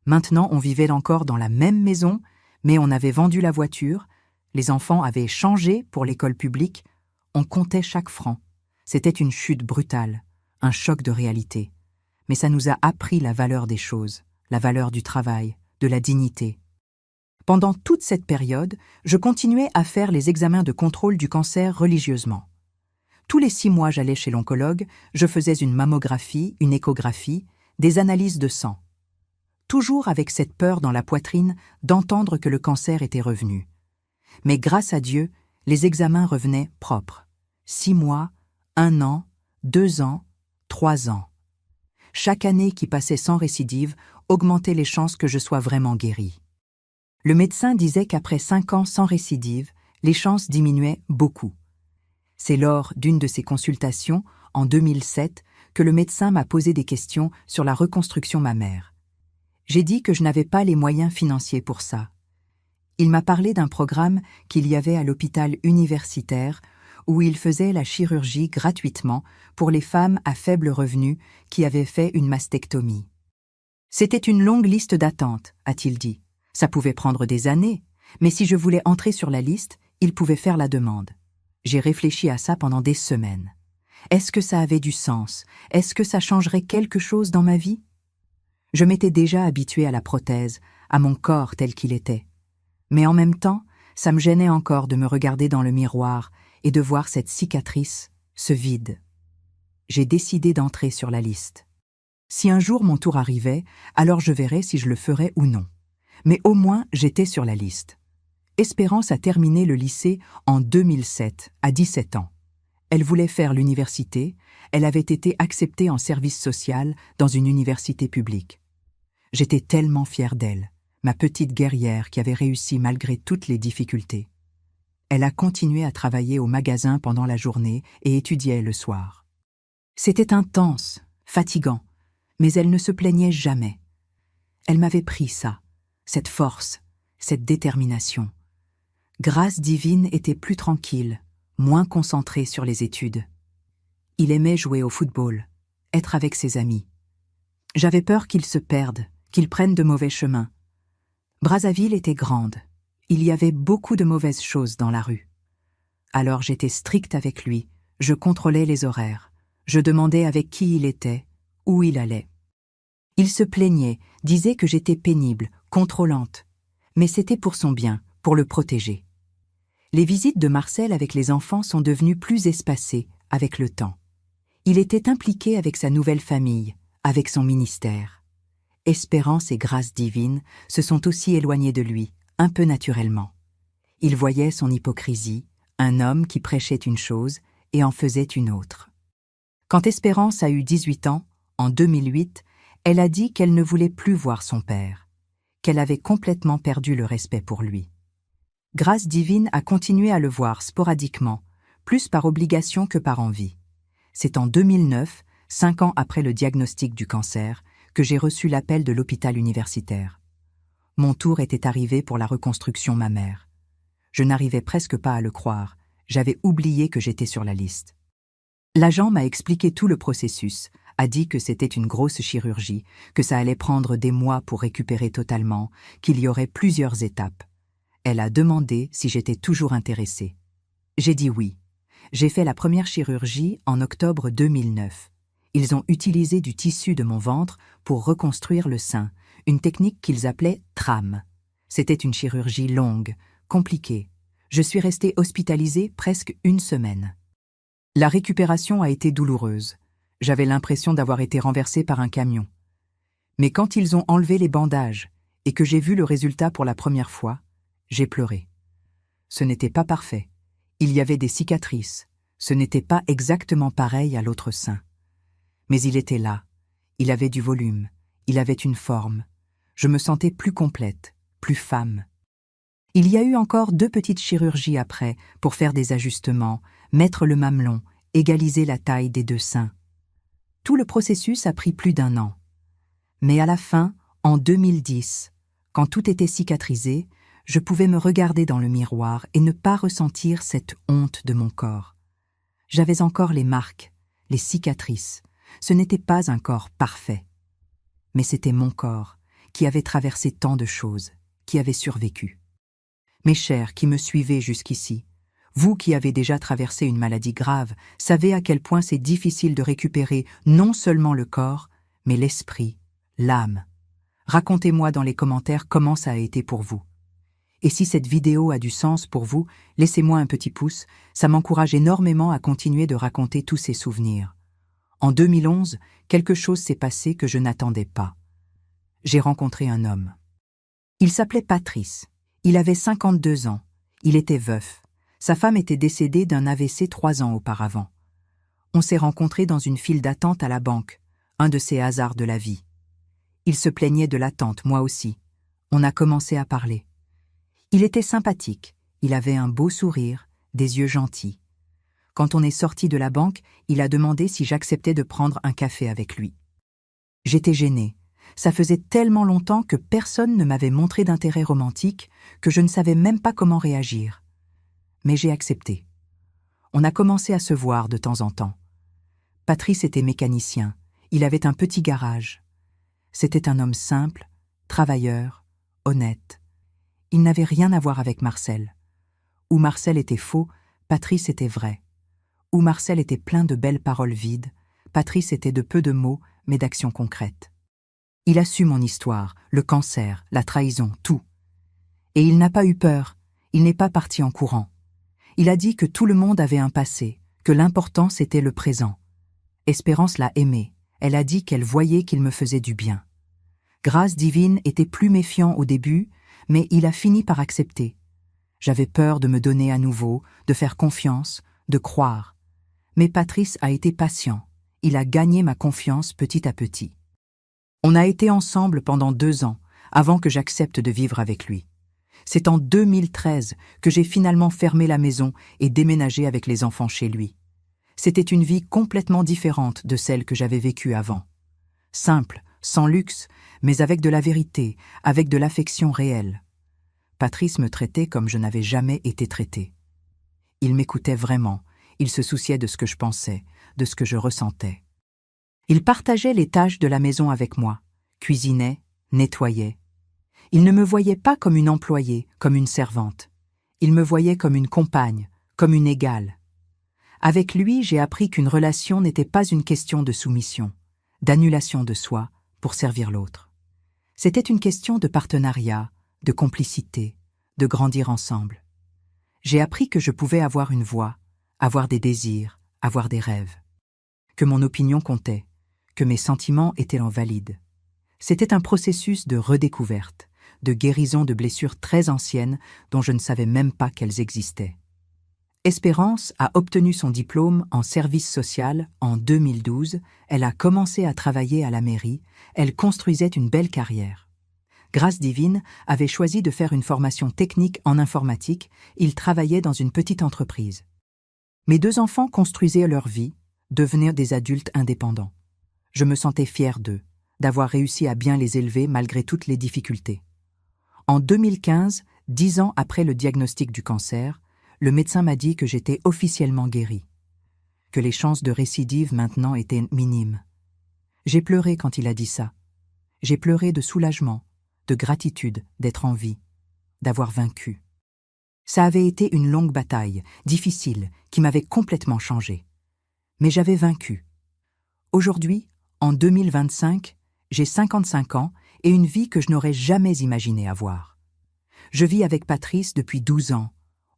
Maintenant, on vivait encore dans la même maison, mais on avait vendu la voiture, les enfants avaient changé pour l'école publique, on comptait chaque franc. C'était une chute brutale, un choc de réalité. Mais ça nous a appris la valeur des choses, la valeur du travail, de la dignité. Pendant toute cette période, je continuais à faire les examens de contrôle du cancer religieusement. Tous les 6 mois, j'allais chez l'oncologue, je faisais une mammographie, une échographie, des analyses de sang. Toujours avec cette peur dans la poitrine d'entendre que le cancer était revenu. Mais grâce à Dieu, les examens revenaient propres. 6 mois, 1 an, 2 ans, 3 ans. Chaque année qui passait sans récidive augmentait les chances que je sois vraiment guérie. Le médecin disait qu'après 5 ans sans récidive, les chances diminuaient beaucoup. C'est lors d'une de ces consultations, en 2007, que le médecin m'a posé des questions sur la reconstruction mammaire. J'ai dit que je n'avais pas les moyens financiers pour ça. Il m'a parlé d'un programme qu'il y avait à l'hôpital universitaire où il faisait la chirurgie gratuitement pour les femmes à faible revenu qui avaient fait une mastectomie. C'était une longue liste d'attente, a-t-il dit. Ça pouvait prendre des années, mais si je voulais entrer sur la liste, il pouvait faire la demande. J'ai réfléchi à ça pendant des semaines. Est-ce que ça avait du sens? Est-ce que ça changerait quelque chose dans ma vie? Je m'étais déjà habituée à la prothèse, à mon corps tel qu'il était. Mais en même temps, ça me gênait encore de me regarder dans le miroir et de voir cette cicatrice, ce vide. J'ai décidé d'entrer sur la liste. Si un jour mon tour arrivait, alors je verrais si je le ferais ou non. Mais au moins, j'étais sur la liste. Espérance a terminé le lycée en 2007, à 17 ans. Elle voulait faire l'université, elle avait été acceptée en service social dans une université publique. J'étais tellement fière d'elle, ma petite guerrière qui avait réussi malgré toutes les difficultés. Elle a continué à travailler au magasin pendant la journée et étudiait le soir. C'était intense, fatigant, mais elle ne se plaignait jamais. Elle m'avait pris ça, cette force, cette détermination. Grâce divine était plus tranquille, moins concentré sur les études. Il aimait jouer au football, être avec ses amis. J'avais peur qu'il se perde, qu'il prenne de mauvais chemins. Brazzaville était grande. Il y avait beaucoup de mauvaises choses dans la rue. Alors j'étais stricte avec lui, je contrôlais les horaires, je demandais avec qui il était, où il allait. Il se plaignait, disait que j'étais pénible, contrôlante. Mais c'était pour son bien, pour le protéger. Les visites de Marcel avec les enfants sont devenues plus espacées avec le temps. Il était impliqué avec sa nouvelle famille, avec son ministère. Espérance et grâce divine se sont aussi éloignés de lui, un peu naturellement. Il voyait son hypocrisie, un homme qui prêchait une chose et en faisait une autre. Quand Espérance a eu 18 ans, en 2008, elle a dit qu'elle ne voulait plus voir son père, qu'elle avait complètement perdu le respect pour lui. Grâce divine a continué à le voir sporadiquement, plus par obligation que par envie. C'est en 2009, 5 ans après le diagnostic du cancer, que j'ai reçu l'appel de l'hôpital universitaire. Mon tour était arrivé pour la reconstruction mammaire. Je n'arrivais presque pas à le croire, j'avais oublié que j'étais sur la liste. L'agent m'a expliqué tout le processus, a dit que c'était une grosse chirurgie, que ça allait prendre des mois pour récupérer totalement, qu'il y aurait plusieurs étapes. Elle a demandé si j'étais toujours intéressée. J'ai dit oui. J'ai fait la première chirurgie en octobre 2009. Ils ont utilisé du tissu de mon ventre pour reconstruire le sein, une technique qu'ils appelaient TRAM. C'était une chirurgie longue, compliquée. Je suis restée hospitalisée presque une semaine. La récupération a été douloureuse. J'avais l'impression d'avoir été renversée par un camion. Mais quand ils ont enlevé les bandages et que j'ai vu le résultat pour la première fois, j'ai pleuré. Ce n'était pas parfait. Il y avait des cicatrices. Ce n'était pas exactement pareil à l'autre sein. Mais il était là. Il avait du volume. Il avait une forme. Je me sentais plus complète, plus femme. Il y a eu encore 2 petites chirurgies après pour faire des ajustements, mettre le mamelon, égaliser la taille des 2 seins. Tout le processus a pris plus d'1 an. Mais à la fin, en 2010, quand tout était cicatrisé, je pouvais me regarder dans le miroir et ne pas ressentir cette honte de mon corps. J'avais encore les marques, les cicatrices. Ce n'était pas un corps parfait. Mais c'était mon corps, qui avait traversé tant de choses, qui avait survécu. Mes chers qui me suivez jusqu'ici, vous qui avez déjà traversé une maladie grave, savez à quel point c'est difficile de récupérer non seulement le corps, mais l'esprit, l'âme. Racontez-moi dans les commentaires comment ça a été pour vous. Et si cette vidéo a du sens pour vous, laissez-moi un petit pouce, ça m'encourage énormément à continuer de raconter tous ces souvenirs. En 2011, quelque chose s'est passé que je n'attendais pas. J'ai rencontré un homme. Il s'appelait Patrice. Il avait 52 ans. Il était veuf. Sa femme était décédée d'un AVC 3 ans auparavant. On s'est rencontrés dans une file d'attente à la banque, un de ces hasards de la vie. Il se plaignait de l'attente, moi aussi. On a commencé à parler. Il était sympathique, il avait un beau sourire, des yeux gentils. Quand on est sorti de la banque, il a demandé si j'acceptais de prendre un café avec lui. J'étais gênée. Ça faisait tellement longtemps que personne ne m'avait montré d'intérêt romantique que je ne savais même pas comment réagir. Mais j'ai accepté. On a commencé à se voir de temps en temps. Patrice était mécanicien, il avait un petit garage. C'était un homme simple, travailleur, honnête. Il n'avait rien à voir avec Marcel. Où Marcel était faux, Patrice était vrai. Où Marcel était plein de belles paroles vides, Patrice était de peu de mots, mais d'actions concrètes. Il a su mon histoire, le cancer, la trahison, tout. Et il n'a pas eu peur, il n'est pas parti en courant. Il a dit que tout le monde avait un passé, que l'important c'était le présent. Espérance l'a aimé, elle a dit qu'elle voyait qu'il me faisait du bien. Grâce divine était plus méfiant au début, mais il a fini par accepter. J'avais peur de me donner à nouveau, de faire confiance, de croire. Mais Patrice a été patient, il a gagné ma confiance petit à petit. On a été ensemble pendant 2 ans, avant que j'accepte de vivre avec lui. C'est en 2013 que j'ai finalement fermé la maison et déménagé avec les enfants chez lui. C'était une vie complètement différente de celle que j'avais vécue avant. Simple, sans luxe, mais avec de la vérité, avec de l'affection réelle. Patrice me traitait comme je n'avais jamais été traitée. Il m'écoutait vraiment, il se souciait de ce que je pensais, de ce que je ressentais. Il partageait les tâches de la maison avec moi, cuisinait, nettoyait. Il ne me voyait pas comme une employée, comme une servante. Il me voyait comme une compagne, comme une égale. Avec lui, j'ai appris qu'une relation n'était pas une question de soumission, d'annulation de soi pour servir l'autre. C'était une question de partenariat, de complicité, de grandir ensemble. J'ai appris que je pouvais avoir une voix, avoir des désirs, avoir des rêves. Que mon opinion comptait, que mes sentiments étaient en valide. C'était un processus de redécouverte, de guérison de blessures très anciennes dont je ne savais même pas qu'elles existaient. Espérance a obtenu son diplôme en service social en 2012, elle a commencé à travailler à la mairie, elle construisait une belle carrière. Grâce divine avait choisi de faire une formation technique en informatique, il travaillait dans une petite entreprise. Mes 2 enfants construisaient leur vie, devenaient des adultes indépendants. Je me sentais fière d'eux, d'avoir réussi à bien les élever malgré toutes les difficultés. En 2015, 10 ans après le diagnostic du cancer, le médecin m'a dit que j'étais officiellement guérie, que les chances de récidive maintenant étaient minimes. J'ai pleuré quand il a dit ça. J'ai pleuré de soulagement, de gratitude d'être en vie, d'avoir vaincu. Ça avait été une longue bataille, difficile, qui m'avait complètement changé. Mais j'avais vaincu. Aujourd'hui, en 2025, j'ai 55 ans et une vie que je n'aurais jamais imaginé avoir. Je vis avec Patrice depuis 12 ans.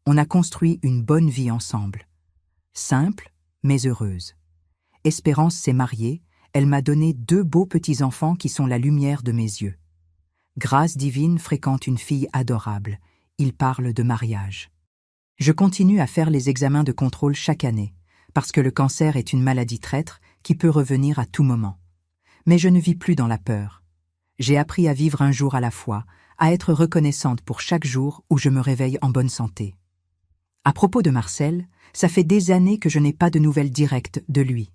On a construit une bonne vie ensemble. Simple, mais heureuse. Espérance s'est mariée, elle m'a donné 2 beaux petits-enfants qui sont la lumière de mes yeux. Grâce divine fréquente une fille adorable. Il parle de mariage. Je continue à faire les examens de contrôle chaque année, parce que le cancer est une maladie traître qui peut revenir à tout moment. Mais je ne vis plus dans la peur. J'ai appris à vivre un jour à la fois, à être reconnaissante pour chaque jour où je me réveille en bonne santé. À propos de Marcel, ça fait des années que je n'ai pas de nouvelles directes de lui.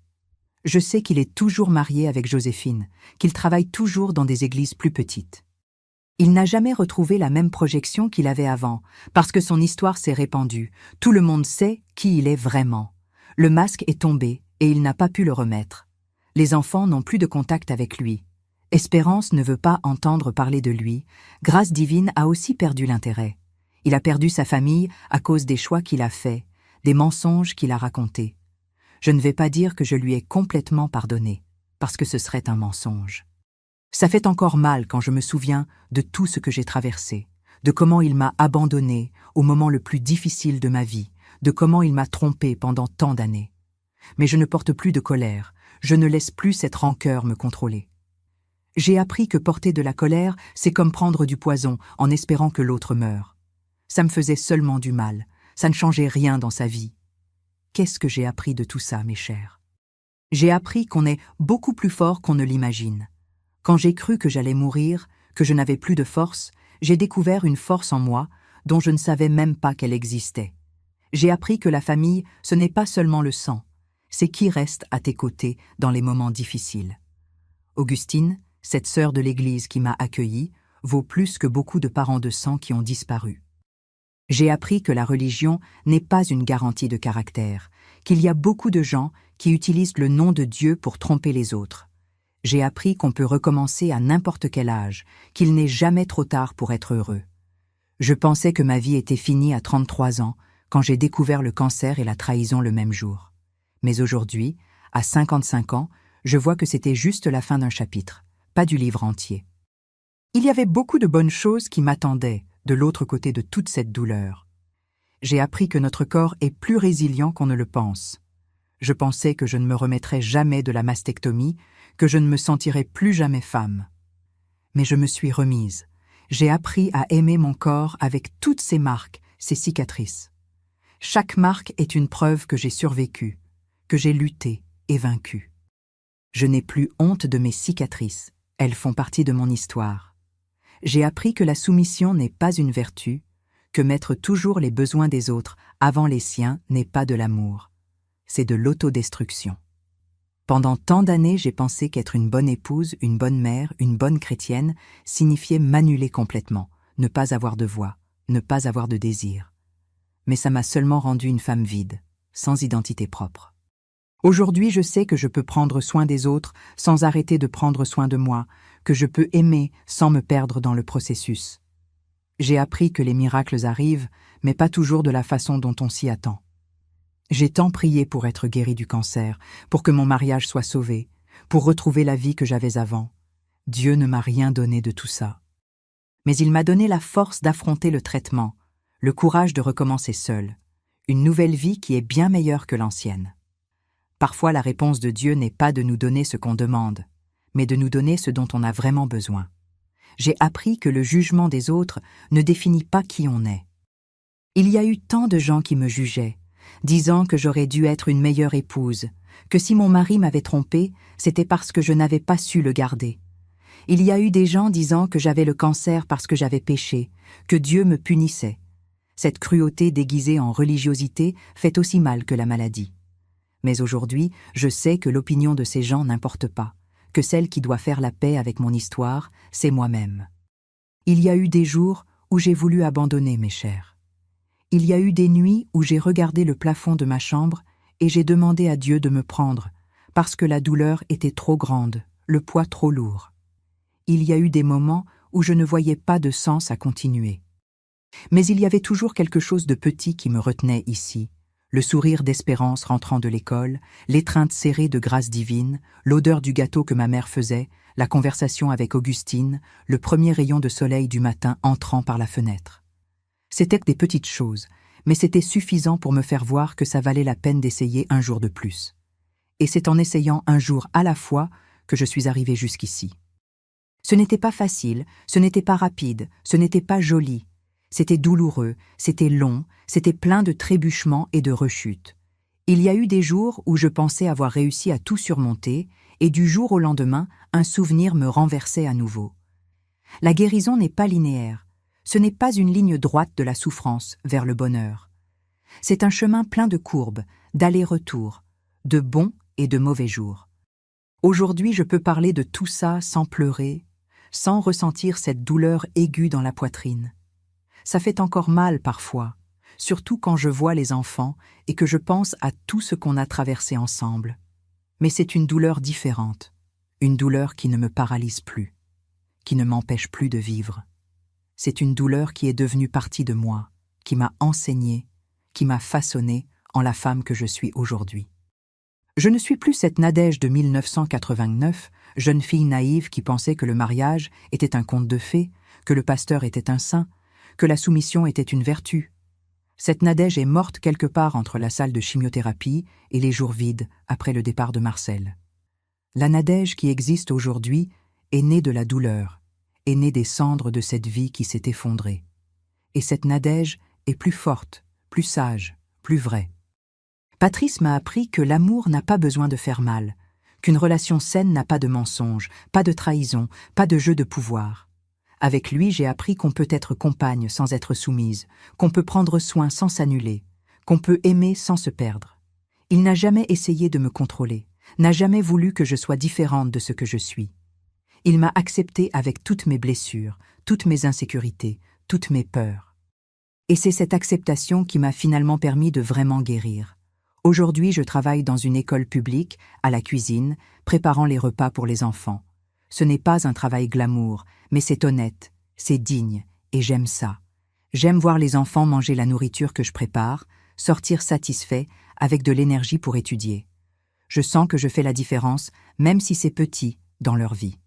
Je sais qu'il est toujours marié avec Joséphine, qu'il travaille toujours dans des églises plus petites. Il n'a jamais retrouvé la même projection qu'il avait avant, parce que son histoire s'est répandue. Tout le monde sait qui il est vraiment. Le masque est tombé et il n'a pas pu le remettre. Les enfants n'ont plus de contact avec lui. Espérance ne veut pas entendre parler de lui. Grâce divine a aussi perdu l'intérêt. Il a perdu sa famille à cause des choix qu'il a faits, des mensonges qu'il a racontés. Je ne vais pas dire que je lui ai complètement pardonné, parce que ce serait un mensonge. Ça fait encore mal quand je me souviens de tout ce que j'ai traversé, de comment il m'a abandonné au moment le plus difficile de ma vie, de comment il m'a trompé pendant tant d'années. Mais je ne porte plus de colère, je ne laisse plus cette rancœur me contrôler. J'ai appris que porter de la colère, c'est comme prendre du poison en espérant que l'autre meure. Ça me faisait seulement du mal, ça ne changeait rien dans sa vie. Qu'est-ce que j'ai appris de tout ça, mes chers? J'ai appris qu'on est beaucoup plus fort qu'on ne l'imagine. Quand j'ai cru que j'allais mourir, que je n'avais plus de force, j'ai découvert une force en moi dont je ne savais même pas qu'elle existait. J'ai appris que la famille, ce n'est pas seulement le sang, c'est qui reste à tes côtés dans les moments difficiles. Augustine, cette sœur de l'Église qui m'a accueillie, vaut plus que beaucoup de parents de sang qui ont disparu. J'ai appris que la religion n'est pas une garantie de caractère, qu'il y a beaucoup de gens qui utilisent le nom de Dieu pour tromper les autres. J'ai appris qu'on peut recommencer à n'importe quel âge, qu'il n'est jamais trop tard pour être heureux. Je pensais que ma vie était finie à 33 ans, quand j'ai découvert le cancer et la trahison le même jour. Mais aujourd'hui, à 55 ans, je vois que c'était juste la fin d'un chapitre, pas du livre entier. Il y avait beaucoup de bonnes choses qui m'attendaient de l'autre côté de toute cette douleur. J'ai appris que notre corps est plus résilient qu'on ne le pense. Je pensais que je ne me remettrais jamais de la mastectomie, que je ne me sentirais plus jamais femme. Mais je me suis remise. J'ai appris à aimer mon corps avec toutes ses marques, ses cicatrices. Chaque marque est une preuve que j'ai survécu, que j'ai lutté et vaincu. Je n'ai plus honte de mes cicatrices, elles font partie de mon histoire. J'ai appris que la soumission n'est pas une vertu, que mettre toujours les besoins des autres avant les siens n'est pas de l'amour, c'est de l'autodestruction. Pendant tant d'années, j'ai pensé qu'être une bonne épouse, une bonne mère, une bonne chrétienne signifiait m'annuler complètement, ne pas avoir de voix, ne pas avoir de désir. Mais ça m'a seulement rendue une femme vide, sans identité propre. Aujourd'hui, je sais que je peux prendre soin des autres sans arrêter de prendre soin de moi, que je peux aimer sans me perdre dans le processus. J'ai appris que les miracles arrivent, mais pas toujours de la façon dont on s'y attend. J'ai tant prié pour être guérie du cancer, pour que mon mariage soit sauvé, pour retrouver la vie que j'avais avant. Dieu ne m'a rien donné de tout ça. Mais il m'a donné la force d'affronter le traitement, le courage de recommencer seule, une nouvelle vie qui est bien meilleure que l'ancienne. Parfois, la réponse de Dieu n'est pas de nous donner ce qu'on demande, mais de nous donner ce dont on a vraiment besoin. J'ai appris que le jugement des autres ne définit pas qui on est. Il y a eu tant de gens qui me jugeaient, disant que j'aurais dû être une meilleure épouse, que si mon mari m'avait trompée, c'était parce que je n'avais pas su le garder. Il y a eu des gens disant que j'avais le cancer parce que j'avais péché, que Dieu me punissait. Cette cruauté déguisée en religiosité fait aussi mal que la maladie. Mais aujourd'hui, je sais que l'opinion de ces gens n'importe pas, que celle qui doit faire la paix avec mon histoire, c'est moi-même. Il y a eu des jours où j'ai voulu abandonner, mes chers. Il y a eu des nuits où j'ai regardé le plafond de ma chambre et j'ai demandé à Dieu de me prendre, parce que la douleur était trop grande, le poids trop lourd. Il y a eu des moments où je ne voyais pas de sens à continuer. Mais il y avait toujours quelque chose de petit qui me retenait ici, le sourire d'Espérance rentrant de l'école, l'étreinte serrée de grâce divine, l'odeur du gâteau que ma mère faisait, la conversation avec Augustine, le premier rayon de soleil du matin entrant par la fenêtre. C'étaient des petites choses, mais c'était suffisant pour me faire voir que ça valait la peine d'essayer un jour de plus. Et c'est en essayant un jour à la fois que je suis arrivée jusqu'ici. Ce n'était pas facile, ce n'était pas rapide, ce n'était pas joli. C'était douloureux, c'était long, c'était plein de trébuchements et de rechutes. Il y a eu des jours où je pensais avoir réussi à tout surmonter, et du jour au lendemain, un souvenir me renversait à nouveau. La guérison n'est pas linéaire. Ce n'est pas une ligne droite de la souffrance vers le bonheur. C'est un chemin plein de courbes, d'allers-retours, de bons et de mauvais jours. Aujourd'hui, je peux parler de tout ça sans pleurer, sans ressentir cette douleur aiguë dans la poitrine. Ça fait encore mal parfois, surtout quand je vois les enfants et que je pense à tout ce qu'on a traversé ensemble. Mais c'est une douleur différente, une douleur qui ne me paralyse plus, qui ne m'empêche plus de vivre. C'est une douleur qui est devenue partie de moi, qui m'a enseigné, qui m'a façonné en la femme que je suis aujourd'hui. Je ne suis plus cette Nadège de 1989, jeune fille naïve qui pensait que le mariage était un conte de fées, que le pasteur était un saint, que la soumission était une vertu. Cette Nadège est morte quelque part entre la salle de chimiothérapie et les jours vides après le départ de Marcel. La Nadège qui existe aujourd'hui est née de la douleur, est née des cendres de cette vie qui s'est effondrée. Et cette Nadège est plus forte, plus sage, plus vraie. Patrice m'a appris que l'amour n'a pas besoin de faire mal, qu'une relation saine n'a pas de mensonge, pas de trahison, pas de jeu de pouvoir. Avec lui, j'ai appris qu'on peut être compagne sans être soumise, qu'on peut prendre soin sans s'annuler, qu'on peut aimer sans se perdre. Il n'a jamais essayé de me contrôler, n'a jamais voulu que je sois différente de ce que je suis. Il m'a acceptée avec toutes mes blessures, toutes mes insécurités, toutes mes peurs. Et c'est cette acceptation qui m'a finalement permis de vraiment guérir. Aujourd'hui, je travaille dans une école publique, à la cuisine, préparant les repas pour les enfants. Ce n'est pas un travail glamour, mais c'est honnête, c'est digne, et j'aime ça. J'aime voir les enfants manger la nourriture que je prépare, sortir satisfaits, avec de l'énergie pour étudier. Je sens que je fais la différence, même si c'est petit, dans leur vie.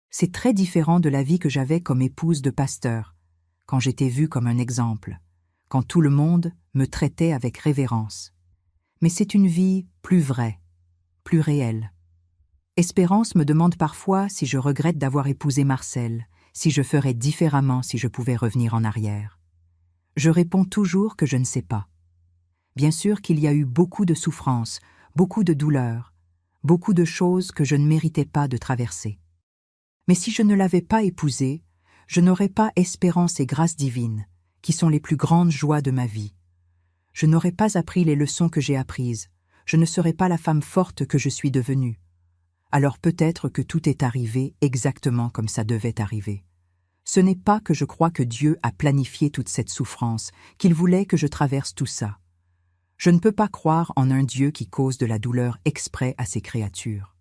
C'est très différent de la vie que j'avais comme épouse de pasteur, quand j'étais vue comme un exemple, quand tout le monde me traitait avec révérence. Mais c'est une vie plus vraie, plus réelle. Espérance me demande parfois si je regrette d'avoir épousé Marcel, si je ferais différemment si je pouvais revenir en arrière. Je réponds toujours que je ne sais pas. Bien sûr qu'il y a eu beaucoup de souffrances, beaucoup de douleurs, beaucoup de choses que je ne méritais pas de traverser. Mais si je ne l'avais pas épousé, je n'aurais pas espérance et grâce divine, qui sont les plus grandes joies de ma vie. Je n'aurais pas appris les leçons que j'ai apprises, je ne serais pas la femme forte que je suis devenue. Alors peut-être que tout est arrivé exactement comme ça devait arriver. Ce n'est pas que je crois que Dieu a planifié toute cette souffrance, qu'il voulait que je traverse tout ça. Je ne peux pas croire en un Dieu qui cause de la douleur exprès à ses créatures.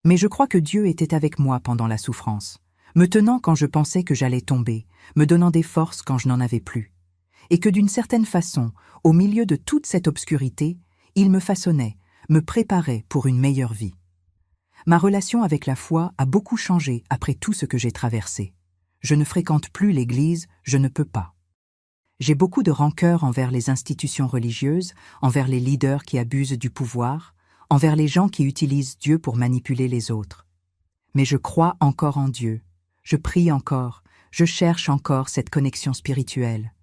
Mais je crois que Dieu était avec moi pendant la souffrance, me tenant quand je pensais que j'allais tomber, me donnant des forces quand je n'en avais plus. Et que d'une certaine façon, au milieu de toute cette obscurité, il me façonnait, me préparait pour une meilleure vie. Ma relation avec la foi a beaucoup changé après tout ce que j'ai traversé. Je ne fréquente plus l'Église, je ne peux pas. J'ai beaucoup de rancœur envers les institutions religieuses, envers les leaders qui abusent du pouvoir, envers les gens qui utilisent Dieu pour manipuler les autres. Mais je crois encore en Dieu, je prie encore, je cherche encore cette connexion spirituelle.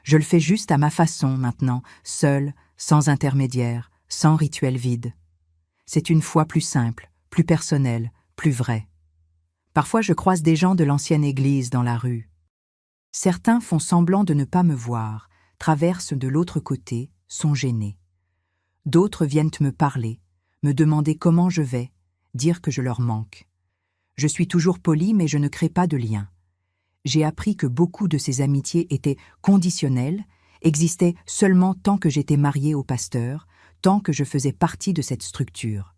Je le fais juste à ma façon maintenant, seule, sans intermédiaire, sans rituel vide. C'est une foi plus simple, plus personnelle, plus vraie. Parfois je croise des gens de l'ancienne église dans la rue. Certains font semblant de ne pas me voir, traversent de l'autre côté, sont gênés. D'autres viennent me parler, me demander comment je vais, dire que je leur manque. Je suis toujours polie mais je ne crée pas de lien. J'ai appris que beaucoup de ces amitiés étaient conditionnelles, existaient seulement tant que j'étais mariée au pasteur, tant que je faisais partie de cette structure.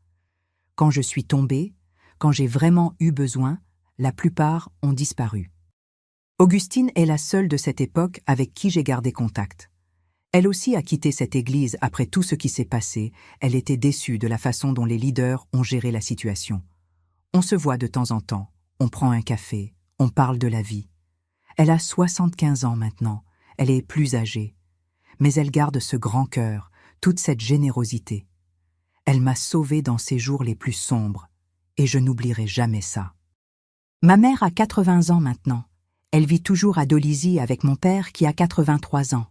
Quand je suis tombée, quand j'ai vraiment eu besoin, la plupart ont disparu. Augustine est la seule de cette époque avec qui j'ai gardé contact. Elle aussi a quitté cette église après tout ce qui s'est passé, elle était déçue de la façon dont les leaders ont géré la situation. On se voit de temps en temps, on prend un café, on parle de la vie. Elle a 75 ans maintenant, elle est plus âgée. mais elle garde ce grand cœur, toute cette générosité. Elle m'a sauvée dans ses jours les plus sombres, et je n'oublierai jamais ça. Ma mère a 80 ans maintenant. Elle vit toujours à Dolisie avec mon père qui a 83 ans.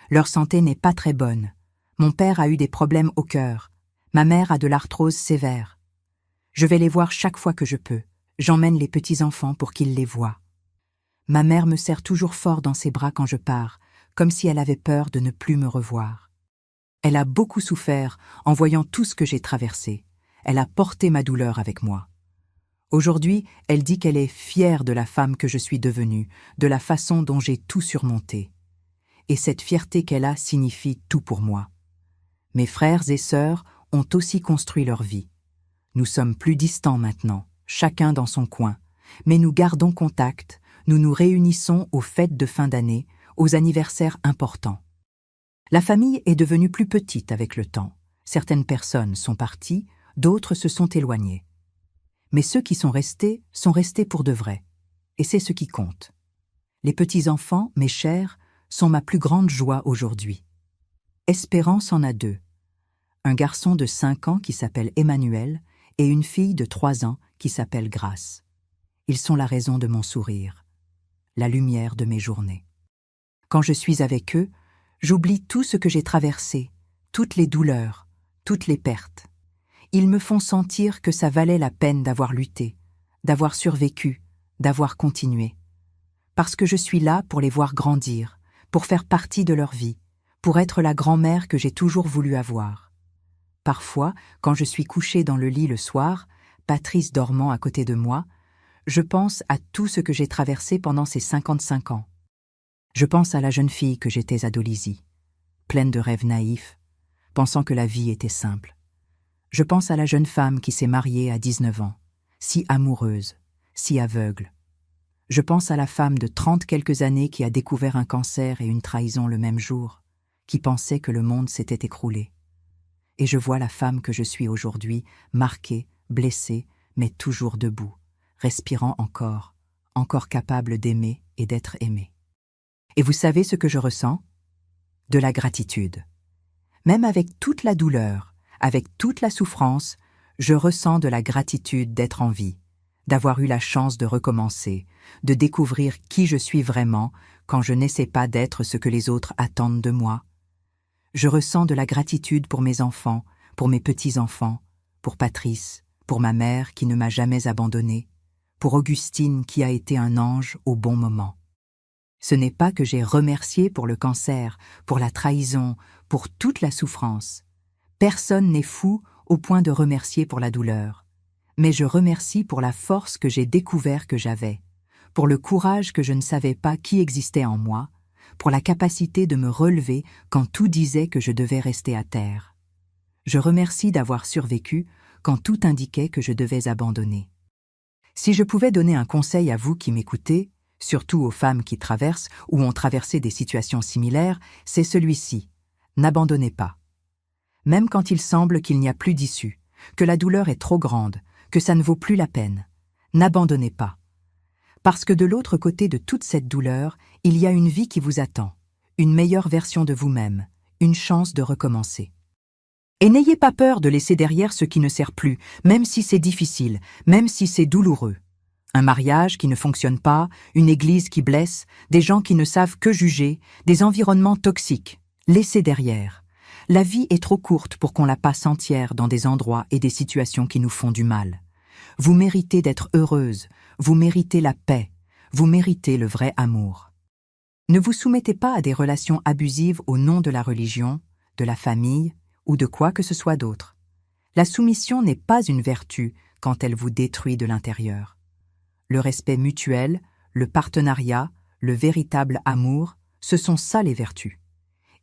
Leur santé n'est pas très bonne. Mon père a eu des problèmes au cœur. Ma mère a de l'arthrose sévère. Je vais les voir chaque fois que je peux. J'emmène les petits-enfants pour qu'ils les voient. Ma mère me serre toujours fort dans ses bras quand je pars, comme si elle avait peur de ne plus me revoir. Elle a beaucoup souffert en voyant tout ce que j'ai traversé. Elle a porté ma douleur avec moi. Aujourd'hui, elle dit qu'elle est fière de la femme que je suis devenue, de la façon dont j'ai tout surmonté. Et cette fierté qu'elle a signifie tout pour moi. Mes frères et sœurs ont aussi construit leur vie. Nous sommes plus distants maintenant, chacun dans son coin, mais nous gardons contact, nous nous réunissons aux fêtes de fin d'année, aux anniversaires importants. La famille est devenue plus petite avec le temps. Certaines personnes sont parties, d'autres se sont éloignées. Mais ceux qui sont restés pour de vrai. Et c'est ce qui compte. Les petits-enfants, mes chers, sont ma plus grande joie aujourd'hui. Espérance en a 2. Un garçon de 5 ans qui s'appelle Emmanuel et une fille de 3 ans qui s'appelle Grâce. Ils sont la raison de mon sourire, la lumière de mes journées. Quand je suis avec eux, j'oublie tout ce que j'ai traversé, toutes les douleurs, toutes les pertes. Ils me font sentir que ça valait la peine d'avoir lutté, d'avoir survécu, d'avoir continué. Parce que je suis là pour les voir grandir, pour faire partie de leur vie, pour être la grand-mère que j'ai toujours voulu avoir. Parfois, quand je suis couchée dans le lit le soir, Patrice dormant à côté de moi, je pense à tout ce que j'ai traversé pendant ces 55 ans. Je pense à la jeune fille que j'étais à Dolisie, pleine de rêves naïfs, pensant que la vie était simple. Je pense à la jeune femme qui s'est mariée à 19 ans, si amoureuse, si aveugle. Je pense à la femme de 30 quelques années qui a découvert un cancer et une trahison le même jour, qui pensait que le monde s'était écroulé. Et je vois la femme que je suis aujourd'hui, marquée, blessée, mais toujours debout, respirant encore capable d'aimer et d'être aimée. Et vous savez ce que je ressens? De la gratitude. Même avec toute la douleur, avec toute la souffrance, je ressens de la gratitude d'être en vie, d'avoir eu la chance de recommencer, de découvrir qui je suis vraiment quand je n'essaie pas d'être ce que les autres attendent de moi. Je ressens de la gratitude pour mes enfants, pour mes petits-enfants, pour Patrice, pour ma mère qui ne m'a jamais abandonnée, pour Augustine qui a été un ange au bon moment. Ce n'est pas que j'ai remercié pour le cancer, pour la trahison, pour toute la souffrance. Personne n'est fou au point de remercier pour la douleur. Mais je remercie pour la force que j'ai découvert que j'avais, pour le courage que je ne savais pas qui existait en moi, pour la capacité de me relever quand tout disait que je devais rester à terre. Je remercie d'avoir survécu quand tout indiquait que je devais abandonner. Si je pouvais donner un conseil à vous qui m'écoutez, surtout aux femmes qui traversent ou ont traversé des situations similaires, c'est celui-ci. N'abandonnez pas. Même quand il semble qu'il n'y a plus d'issue, que la douleur est trop grande, que ça ne vaut plus la peine, n'abandonnez pas. Parce que de l'autre côté de toute cette douleur, il y a une vie qui vous attend, une meilleure version de vous-même, une chance de recommencer. Et n'ayez pas peur de laisser derrière ce qui ne sert plus, même si c'est difficile, même si c'est douloureux. Un mariage qui ne fonctionne pas, une église qui blesse, des gens qui ne savent que juger, des environnements toxiques. Laissez derrière. La vie est trop courte pour qu'on la passe entière dans des endroits et des situations qui nous font du mal. Vous méritez d'être heureuse, vous méritez la paix, vous méritez le vrai amour. Ne vous soumettez pas à des relations abusives au nom de la religion, de la famille ou de quoi que ce soit d'autre. La soumission n'est pas une vertu quand elle vous détruit de l'intérieur. Le respect mutuel, le partenariat, le véritable amour, ce sont ça les vertus.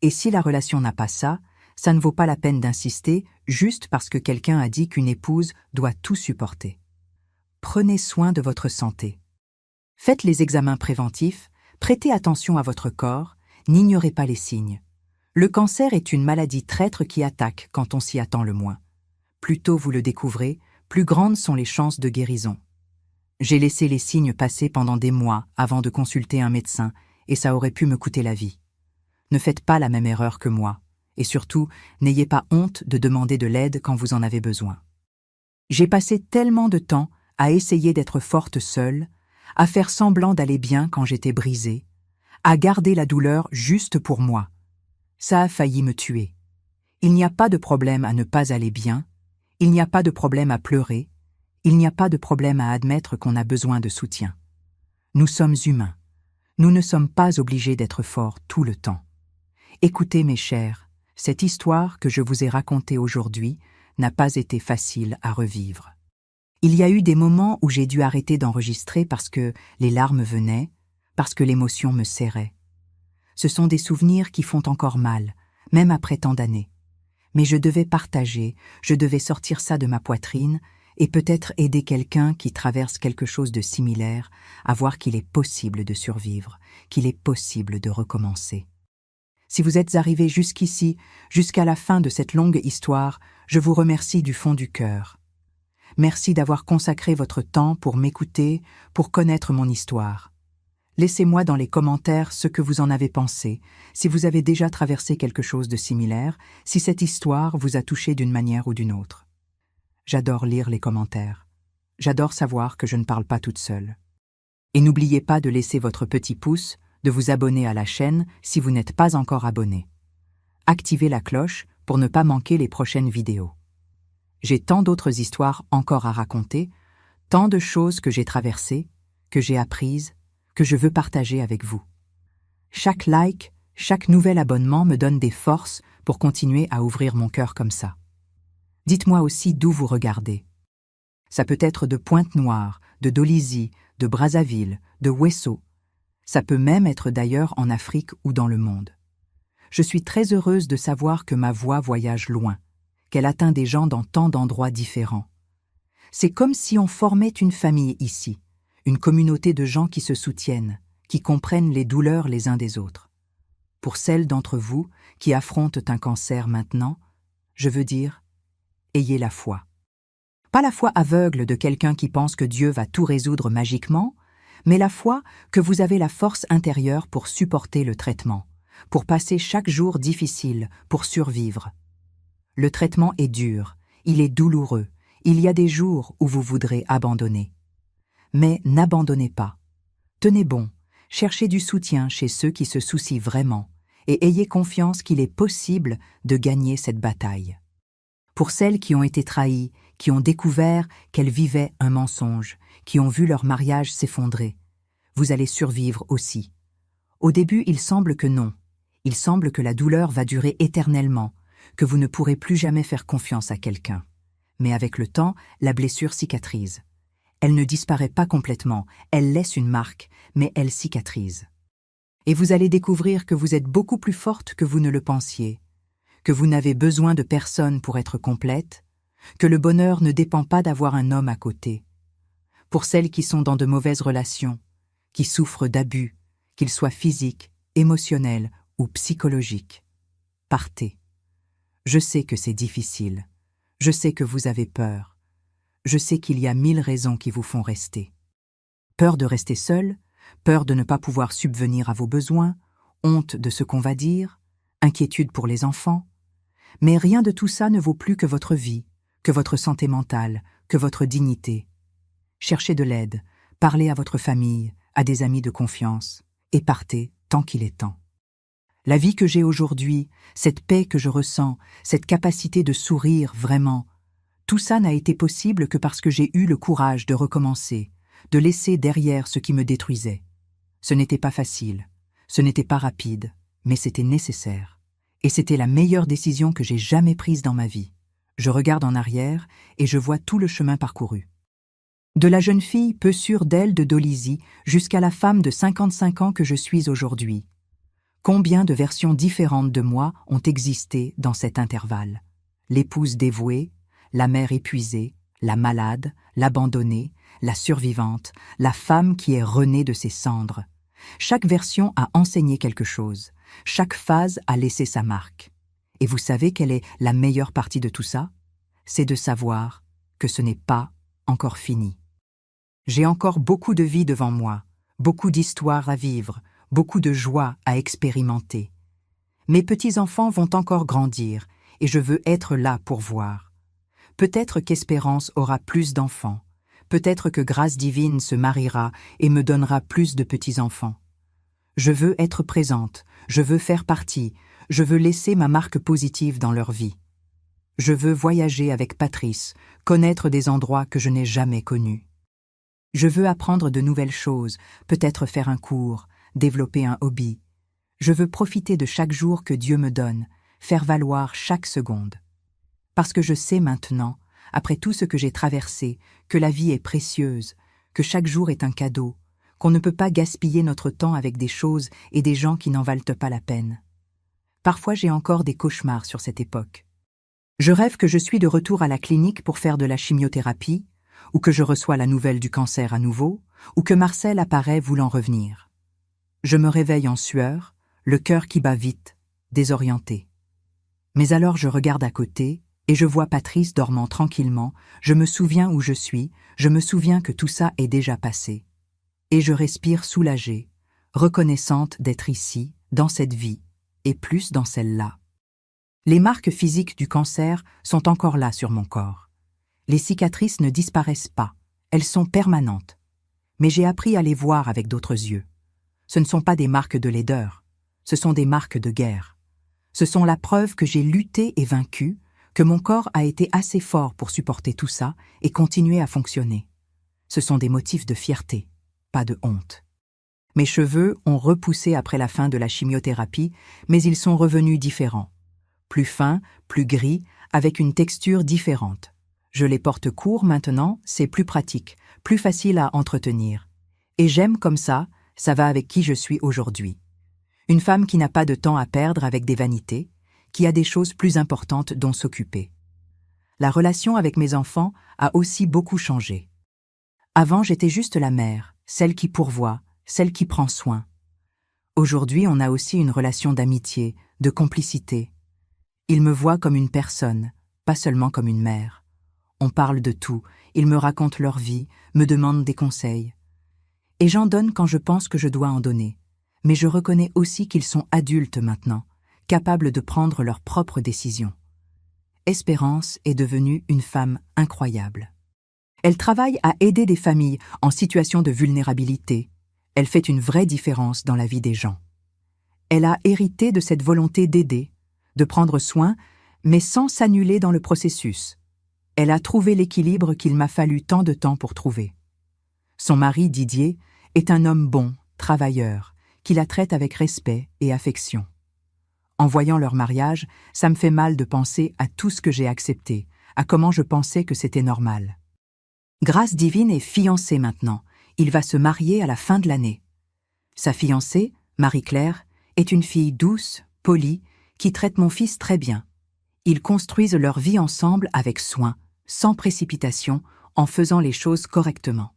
Et si la relation n'a pas ça, ça ne vaut pas la peine d'insister juste parce que quelqu'un a dit qu'une épouse doit tout supporter. Prenez soin de votre santé. Faites les examens préventifs, prêtez attention à votre corps, n'ignorez pas les signes. Le cancer est une maladie traître qui attaque quand on s'y attend le moins. Plus tôt vous le découvrez, plus grandes sont les chances de guérison. J'ai laissé les signes passer pendant des mois avant de consulter un médecin et ça aurait pu me coûter la vie. Ne faites pas la même erreur que moi. Et surtout, n'ayez pas honte de demander de l'aide quand vous en avez besoin. J'ai passé tellement de temps à essayer d'être forte seule, à faire semblant d'aller bien quand j'étais brisée, à garder la douleur juste pour moi. Ça a failli me tuer. Il n'y a pas de problème à ne pas aller bien, il n'y a pas de problème à pleurer, il n'y a pas de problème à admettre qu'on a besoin de soutien. Nous sommes humains. Nous ne sommes pas obligés d'être forts tout le temps. Écoutez mes chers, cette histoire que je vous ai racontée aujourd'hui n'a pas été facile à revivre. Il y a eu des moments où j'ai dû arrêter d'enregistrer parce que les larmes venaient, parce que l'émotion me serrait. Ce sont des souvenirs qui font encore mal, même après tant d'années. Mais je devais partager, je devais sortir ça de ma poitrine et peut-être aider quelqu'un qui traverse quelque chose de similaire à voir qu'il est possible de survivre, qu'il est possible de recommencer. Si vous êtes arrivé jusqu'ici, jusqu'à la fin de cette longue histoire, je vous remercie du fond du cœur. Merci d'avoir consacré votre temps pour m'écouter, pour connaître mon histoire. Laissez-moi dans les commentaires ce que vous en avez pensé, si vous avez déjà traversé quelque chose de similaire, si cette histoire vous a touché d'une manière ou d'une autre. J'adore lire les commentaires. J'adore savoir que je ne parle pas toute seule. Et n'oubliez pas de laisser votre petit pouce, de vous abonner à la chaîne si vous n'êtes pas encore abonné. Activez la cloche pour ne pas manquer les prochaines vidéos. J'ai tant d'autres histoires encore à raconter, tant de choses que j'ai traversées, que j'ai apprises, que je veux partager avec vous. Chaque like, chaque nouvel abonnement me donne des forces pour continuer à ouvrir mon cœur comme ça. Dites-moi aussi d'où vous regardez. Ça peut être de Pointe-Noire, de Dolisie, de Brazzaville, de Ouesso. Ça peut même être d'ailleurs en Afrique ou dans le monde. Je suis très heureuse de savoir que ma voix voyage loin, qu'elle atteint des gens dans tant d'endroits différents. C'est comme si on formait une famille ici, une communauté de gens qui se soutiennent, qui comprennent les douleurs les uns des autres. Pour celles d'entre vous qui affrontent un cancer maintenant, je veux dire, ayez la foi. Pas la foi aveugle de quelqu'un qui pense que Dieu va tout résoudre magiquement, mais la foi que vous avez la force intérieure pour supporter le traitement, pour passer chaque jour difficile, pour survivre. Le traitement est dur, il est douloureux, il y a des jours où vous voudrez abandonner. Mais n'abandonnez pas. Tenez bon, cherchez du soutien chez ceux qui se soucient vraiment, et ayez confiance qu'il est possible de gagner cette bataille. Pour celles qui ont été trahies, qui ont découvert qu'elles vivaient un mensonge, qui ont vu leur mariage s'effondrer, vous allez survivre aussi. Au début, il semble que non. Il semble que la douleur va durer éternellement, que vous ne pourrez plus jamais faire confiance à quelqu'un. Mais avec le temps, la blessure cicatrise. Elle ne disparaît pas complètement, elle laisse une marque, mais elle cicatrise. Et vous allez découvrir que vous êtes beaucoup plus forte que vous ne le pensiez, que vous n'avez besoin de personne pour être complète, que le bonheur ne dépend pas d'avoir un homme à côté. Pour celles qui sont dans de mauvaises relations, qui souffrent d'abus, qu'ils soient physiques, émotionnels ou psychologiques, partez. Je sais que c'est difficile, je sais que vous avez peur, je sais qu'il y a 1000 raisons qui vous font rester. Peur de rester seul, peur de ne pas pouvoir subvenir à vos besoins, honte de ce qu'on va dire, inquiétude pour les enfants. Mais rien de tout ça ne vaut plus que votre vie, que votre santé mentale, que votre dignité. Cherchez de l'aide, parlez à votre famille, à des amis de confiance, et partez tant qu'il est temps. La vie que j'ai aujourd'hui, cette paix que je ressens, cette capacité de sourire vraiment, tout ça n'a été possible que parce que j'ai eu le courage de recommencer, de laisser derrière ce qui me détruisait. Ce n'était pas facile, ce n'était pas rapide, mais c'était nécessaire. Et c'était la meilleure décision que j'ai jamais prise dans ma vie. Je regarde en arrière et je vois tout le chemin parcouru. De la jeune fille peu sûre d'elle de Dolisie jusqu'à la femme de 55 ans que je suis aujourd'hui. Combien de versions différentes de moi ont existé dans cet intervalle? L'épouse dévouée, la mère épuisée, la malade, l'abandonnée, la survivante, la femme qui est renée de ses cendres. Chaque version a enseigné quelque chose, chaque phase a laissé sa marque. Et vous savez quelle est la meilleure partie de tout ça? C'est de savoir que ce n'est pas encore fini. J'ai encore beaucoup de vie devant moi, beaucoup d'histoires à vivre, beaucoup de joie à expérimenter. Mes petits-enfants vont encore grandir, et je veux être là pour voir. Peut-être qu'Espérance aura plus d'enfants. Peut-être que Grâce divine se mariera et me donnera plus de petits-enfants. Je veux être présente, je veux faire partie, je veux laisser ma marque positive dans leur vie. Je veux voyager avec Patrice, connaître des endroits que je n'ai jamais connus. Je veux apprendre de nouvelles choses, peut-être faire un cours, développer un hobby. Je veux profiter de chaque jour que Dieu me donne, faire valoir chaque seconde. Parce que je sais maintenant, après tout ce que j'ai traversé, que la vie est précieuse, que chaque jour est un cadeau, qu'on ne peut pas gaspiller notre temps avec des choses et des gens qui n'en valent pas la peine. Parfois j'ai encore des cauchemars sur cette époque. Je rêve que je suis de retour à la clinique pour faire de la chimiothérapie, ou que je reçois la nouvelle du cancer à nouveau, ou que Marcel apparaît voulant revenir. Je me réveille en sueur, le cœur qui bat vite, désorienté. Mais alors je regarde à côté, et je vois Patrice dormant tranquillement, je me souviens où je suis, je me souviens que tout ça est déjà passé. Et je respire soulagée, reconnaissante d'être ici, dans cette vie, et plus dans celle-là. Les marques physiques du cancer sont encore là sur mon corps. Les cicatrices ne disparaissent pas, elles sont permanentes. Mais j'ai appris à les voir avec d'autres yeux. Ce ne sont pas des marques de laideur, ce sont des marques de guerre. Ce sont la preuve que j'ai lutté et vaincu, que mon corps a été assez fort pour supporter tout ça et continuer à fonctionner. Ce sont des motifs de fierté, pas de honte. Mes cheveux ont repoussé après la fin de la chimiothérapie, mais ils sont revenus différents. Plus fins, plus gris, avec une texture différente. Je les porte courts maintenant, c'est plus pratique, plus facile à entretenir. Et j'aime comme ça va avec qui je suis aujourd'hui. Une femme qui n'a pas de temps à perdre avec des vanités, qui a des choses plus importantes dont s'occuper. La relation avec mes enfants a aussi beaucoup changé. Avant, j'étais juste la mère, celle qui pourvoit, celle qui prend soin. Aujourd'hui, on a aussi une relation d'amitié, de complicité. Ils me voient comme une personne, pas seulement comme une mère. On parle de tout, ils me racontent leur vie, me demandent des conseils. Et j'en donne quand je pense que je dois en donner. Mais je reconnais aussi qu'ils sont adultes maintenant, capables de prendre leurs propres décisions. Espérance est devenue une femme incroyable. Elle travaille à aider des familles en situation de vulnérabilité. Elle fait une vraie différence dans la vie des gens. Elle a hérité de cette volonté d'aider, de prendre soin, mais sans s'annuler dans le processus. Elle a trouvé l'équilibre qu'il m'a fallu tant de temps pour trouver. Son mari, Didier, est un homme bon, travailleur, qui la traite avec respect et affection. En voyant leur mariage, ça me fait mal de penser à tout ce que j'ai accepté, à comment je pensais que c'était normal. Grâce divine est fiancé maintenant. Il va se marier à la fin de l'année. Sa fiancée, Marie-Claire, est une fille douce, polie, qui traite mon fils très bien. Ils construisent leur vie ensemble avec soin, sans précipitation, en faisant les choses correctement.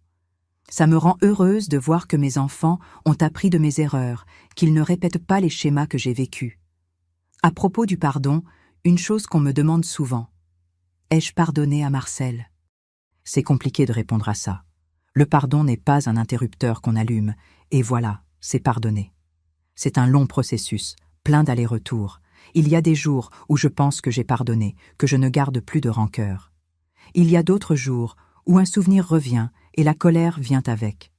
Ça me rend heureuse de voir que mes enfants ont appris de mes erreurs, qu'ils ne répètent pas les schémas que j'ai vécus. À propos du pardon, une chose qu'on me demande souvent. Ai-je pardonné à Marcel ? C'est compliqué de répondre à ça. Le pardon n'est pas un interrupteur qu'on allume, et voilà, c'est pardonné. C'est un long processus, plein d'allers-retours. Il y a des jours où je pense que j'ai pardonné, que je ne garde plus de rancœur. Il y a d'autres jours où un souvenir revient et la colère vient avec.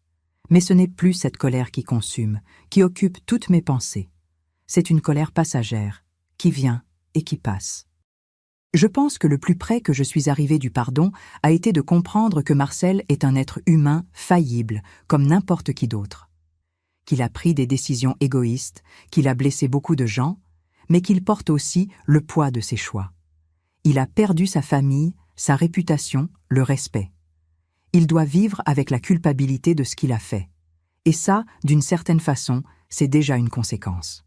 Mais ce n'est plus cette colère qui consume, qui occupe toutes mes pensées. C'est une colère passagère, qui vient et qui passe. Je pense que le plus près que je suis arrivée du pardon a été de comprendre que Marcel est un être humain faillible, comme n'importe qui d'autre. Qu'il a pris des décisions égoïstes, qu'il a blessé beaucoup de gens, mais qu'il porte aussi le poids de ses choix. Il a perdu sa famille, sa réputation, le respect. Il doit vivre avec la culpabilité de ce qu'il a fait. Et ça, d'une certaine façon, c'est déjà une conséquence.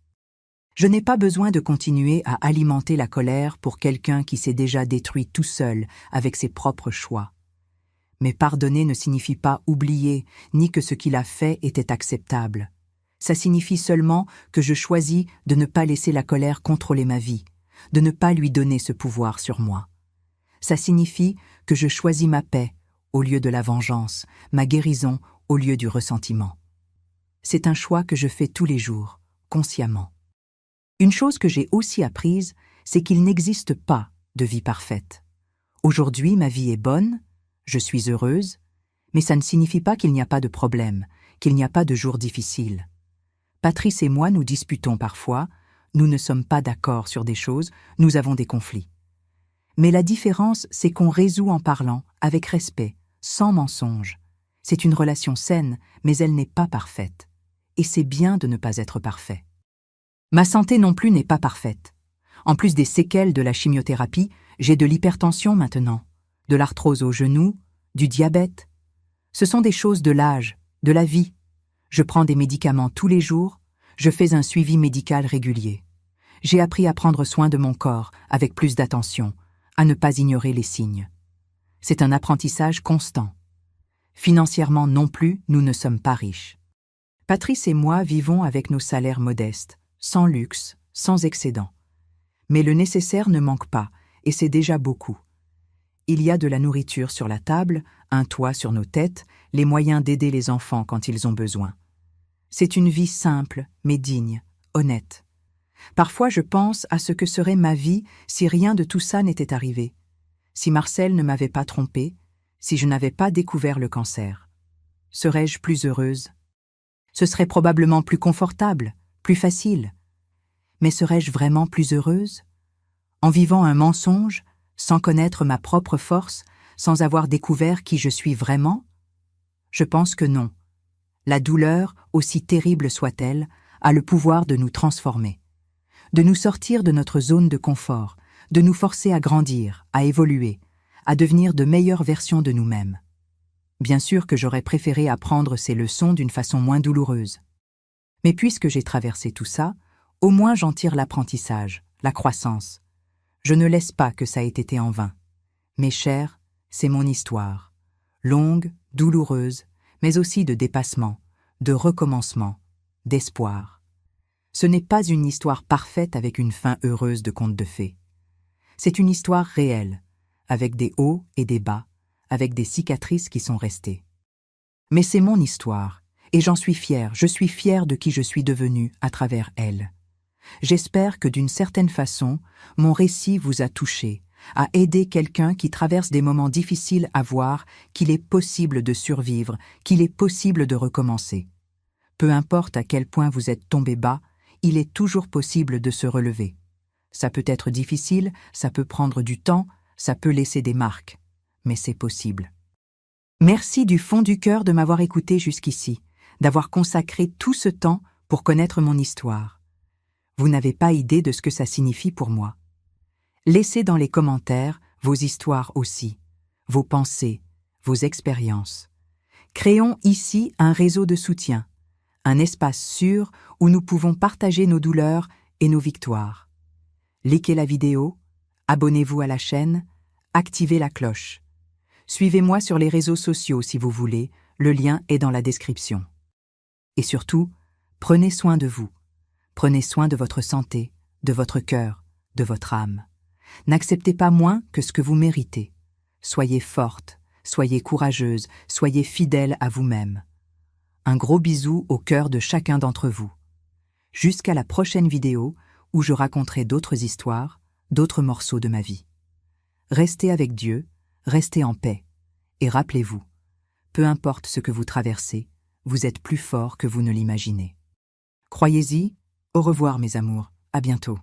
Je n'ai pas besoin de continuer à alimenter la colère pour quelqu'un qui s'est déjà détruit tout seul avec ses propres choix. Mais pardonner ne signifie pas oublier, ni que ce qu'il a fait était acceptable. Ça signifie seulement que je choisis de ne pas laisser la colère contrôler ma vie, de ne pas lui donner ce pouvoir sur moi. Ça signifie que je choisis ma paix au lieu de la vengeance, ma guérison au lieu du ressentiment. C'est un choix que je fais tous les jours, consciemment. Une chose que j'ai aussi apprise, c'est qu'il n'existe pas de vie parfaite. Aujourd'hui, ma vie est bonne, je suis heureuse, mais ça ne signifie pas qu'il n'y a pas de problème, qu'il n'y a pas de jours difficiles. Patrice et moi nous disputons parfois, nous ne sommes pas d'accord sur des choses, nous avons des conflits. Mais la différence, c'est qu'on résout en parlant, avec respect, sans mensonge. C'est une relation saine, mais elle n'est pas parfaite. Et c'est bien de ne pas être parfait. Ma santé non plus n'est pas parfaite. En plus des séquelles de la chimiothérapie, j'ai de l'hypertension maintenant, de l'arthrose au genou, du diabète. Ce sont des choses de l'âge, de la vie. Je prends des médicaments tous les jours, je fais un suivi médical régulier. J'ai appris à prendre soin de mon corps avec plus d'attention, à ne pas ignorer les signes. C'est un apprentissage constant. Financièrement non plus, nous ne sommes pas riches. Patrice et moi vivons avec nos salaires modestes, sans luxe, sans excédent. Mais le nécessaire ne manque pas, et c'est déjà beaucoup. Il y a de la nourriture sur la table, un toit sur nos têtes, les moyens d'aider les enfants quand ils ont besoin. C'est une vie simple, mais digne, honnête. Parfois je pense à ce que serait ma vie si rien de tout ça n'était arrivé. Si Marcel ne m'avait pas trompée, si je n'avais pas découvert le cancer. Serais-je plus heureuse? Ce serait probablement plus confortable, plus facile. Mais serais-je vraiment plus heureuse? En vivant un mensonge, sans connaître ma propre force, sans avoir découvert qui je suis vraiment? Je pense que non. La douleur, aussi terrible soit-elle, a le pouvoir de nous transformer, de nous sortir de notre zone de confort, de nous forcer à grandir, à évoluer, à devenir de meilleures versions de nous-mêmes. Bien sûr que j'aurais préféré apprendre ces leçons d'une façon moins douloureuse. Mais puisque j'ai traversé tout ça, au moins j'en tire l'apprentissage, la croissance. Je ne laisse pas que ça ait été en vain. Mes chers, c'est mon histoire. Longue, douloureuse, mais aussi de dépassement, de recommencement, d'espoir. Ce n'est pas une histoire parfaite avec une fin heureuse de conte de fées. C'est une histoire réelle, avec des hauts et des bas, avec des cicatrices qui sont restées. Mais c'est mon histoire, et j'en suis fière, je suis fière de qui je suis devenue à travers elle. J'espère que d'une certaine façon, mon récit vous a touché, a aidé quelqu'un qui traverse des moments difficiles à voir qu'il est possible de survivre, qu'il est possible de recommencer. Peu importe à quel point vous êtes tombé bas, il est toujours possible de se relever. Ça peut être difficile, ça peut prendre du temps, ça peut laisser des marques, mais c'est possible. Merci du fond du cœur de m'avoir écouté jusqu'ici, d'avoir consacré tout ce temps pour connaître mon histoire. Vous n'avez pas idée de ce que ça signifie pour moi. Laissez dans les commentaires vos histoires aussi, vos pensées, vos expériences. Créons ici un réseau de soutien, un espace sûr où nous pouvons partager nos douleurs et nos victoires. Likez la vidéo, abonnez-vous à la chaîne, activez la cloche. Suivez-moi sur les réseaux sociaux si vous voulez, le lien est dans la description. Et surtout, prenez soin de vous. Prenez soin de votre santé, de votre cœur, de votre âme. N'acceptez pas moins que ce que vous méritez. Soyez forte, soyez courageuse, soyez fidèle à vous-même. Un gros bisou au cœur de chacun d'entre vous. Jusqu'à la prochaine vidéo où je raconterai d'autres histoires, d'autres morceaux de ma vie. Restez avec Dieu, restez en paix. Et rappelez-vous, peu importe ce que vous traversez, vous êtes plus fort que vous ne l'imaginez. Croyez-y, au revoir mes amours, à bientôt.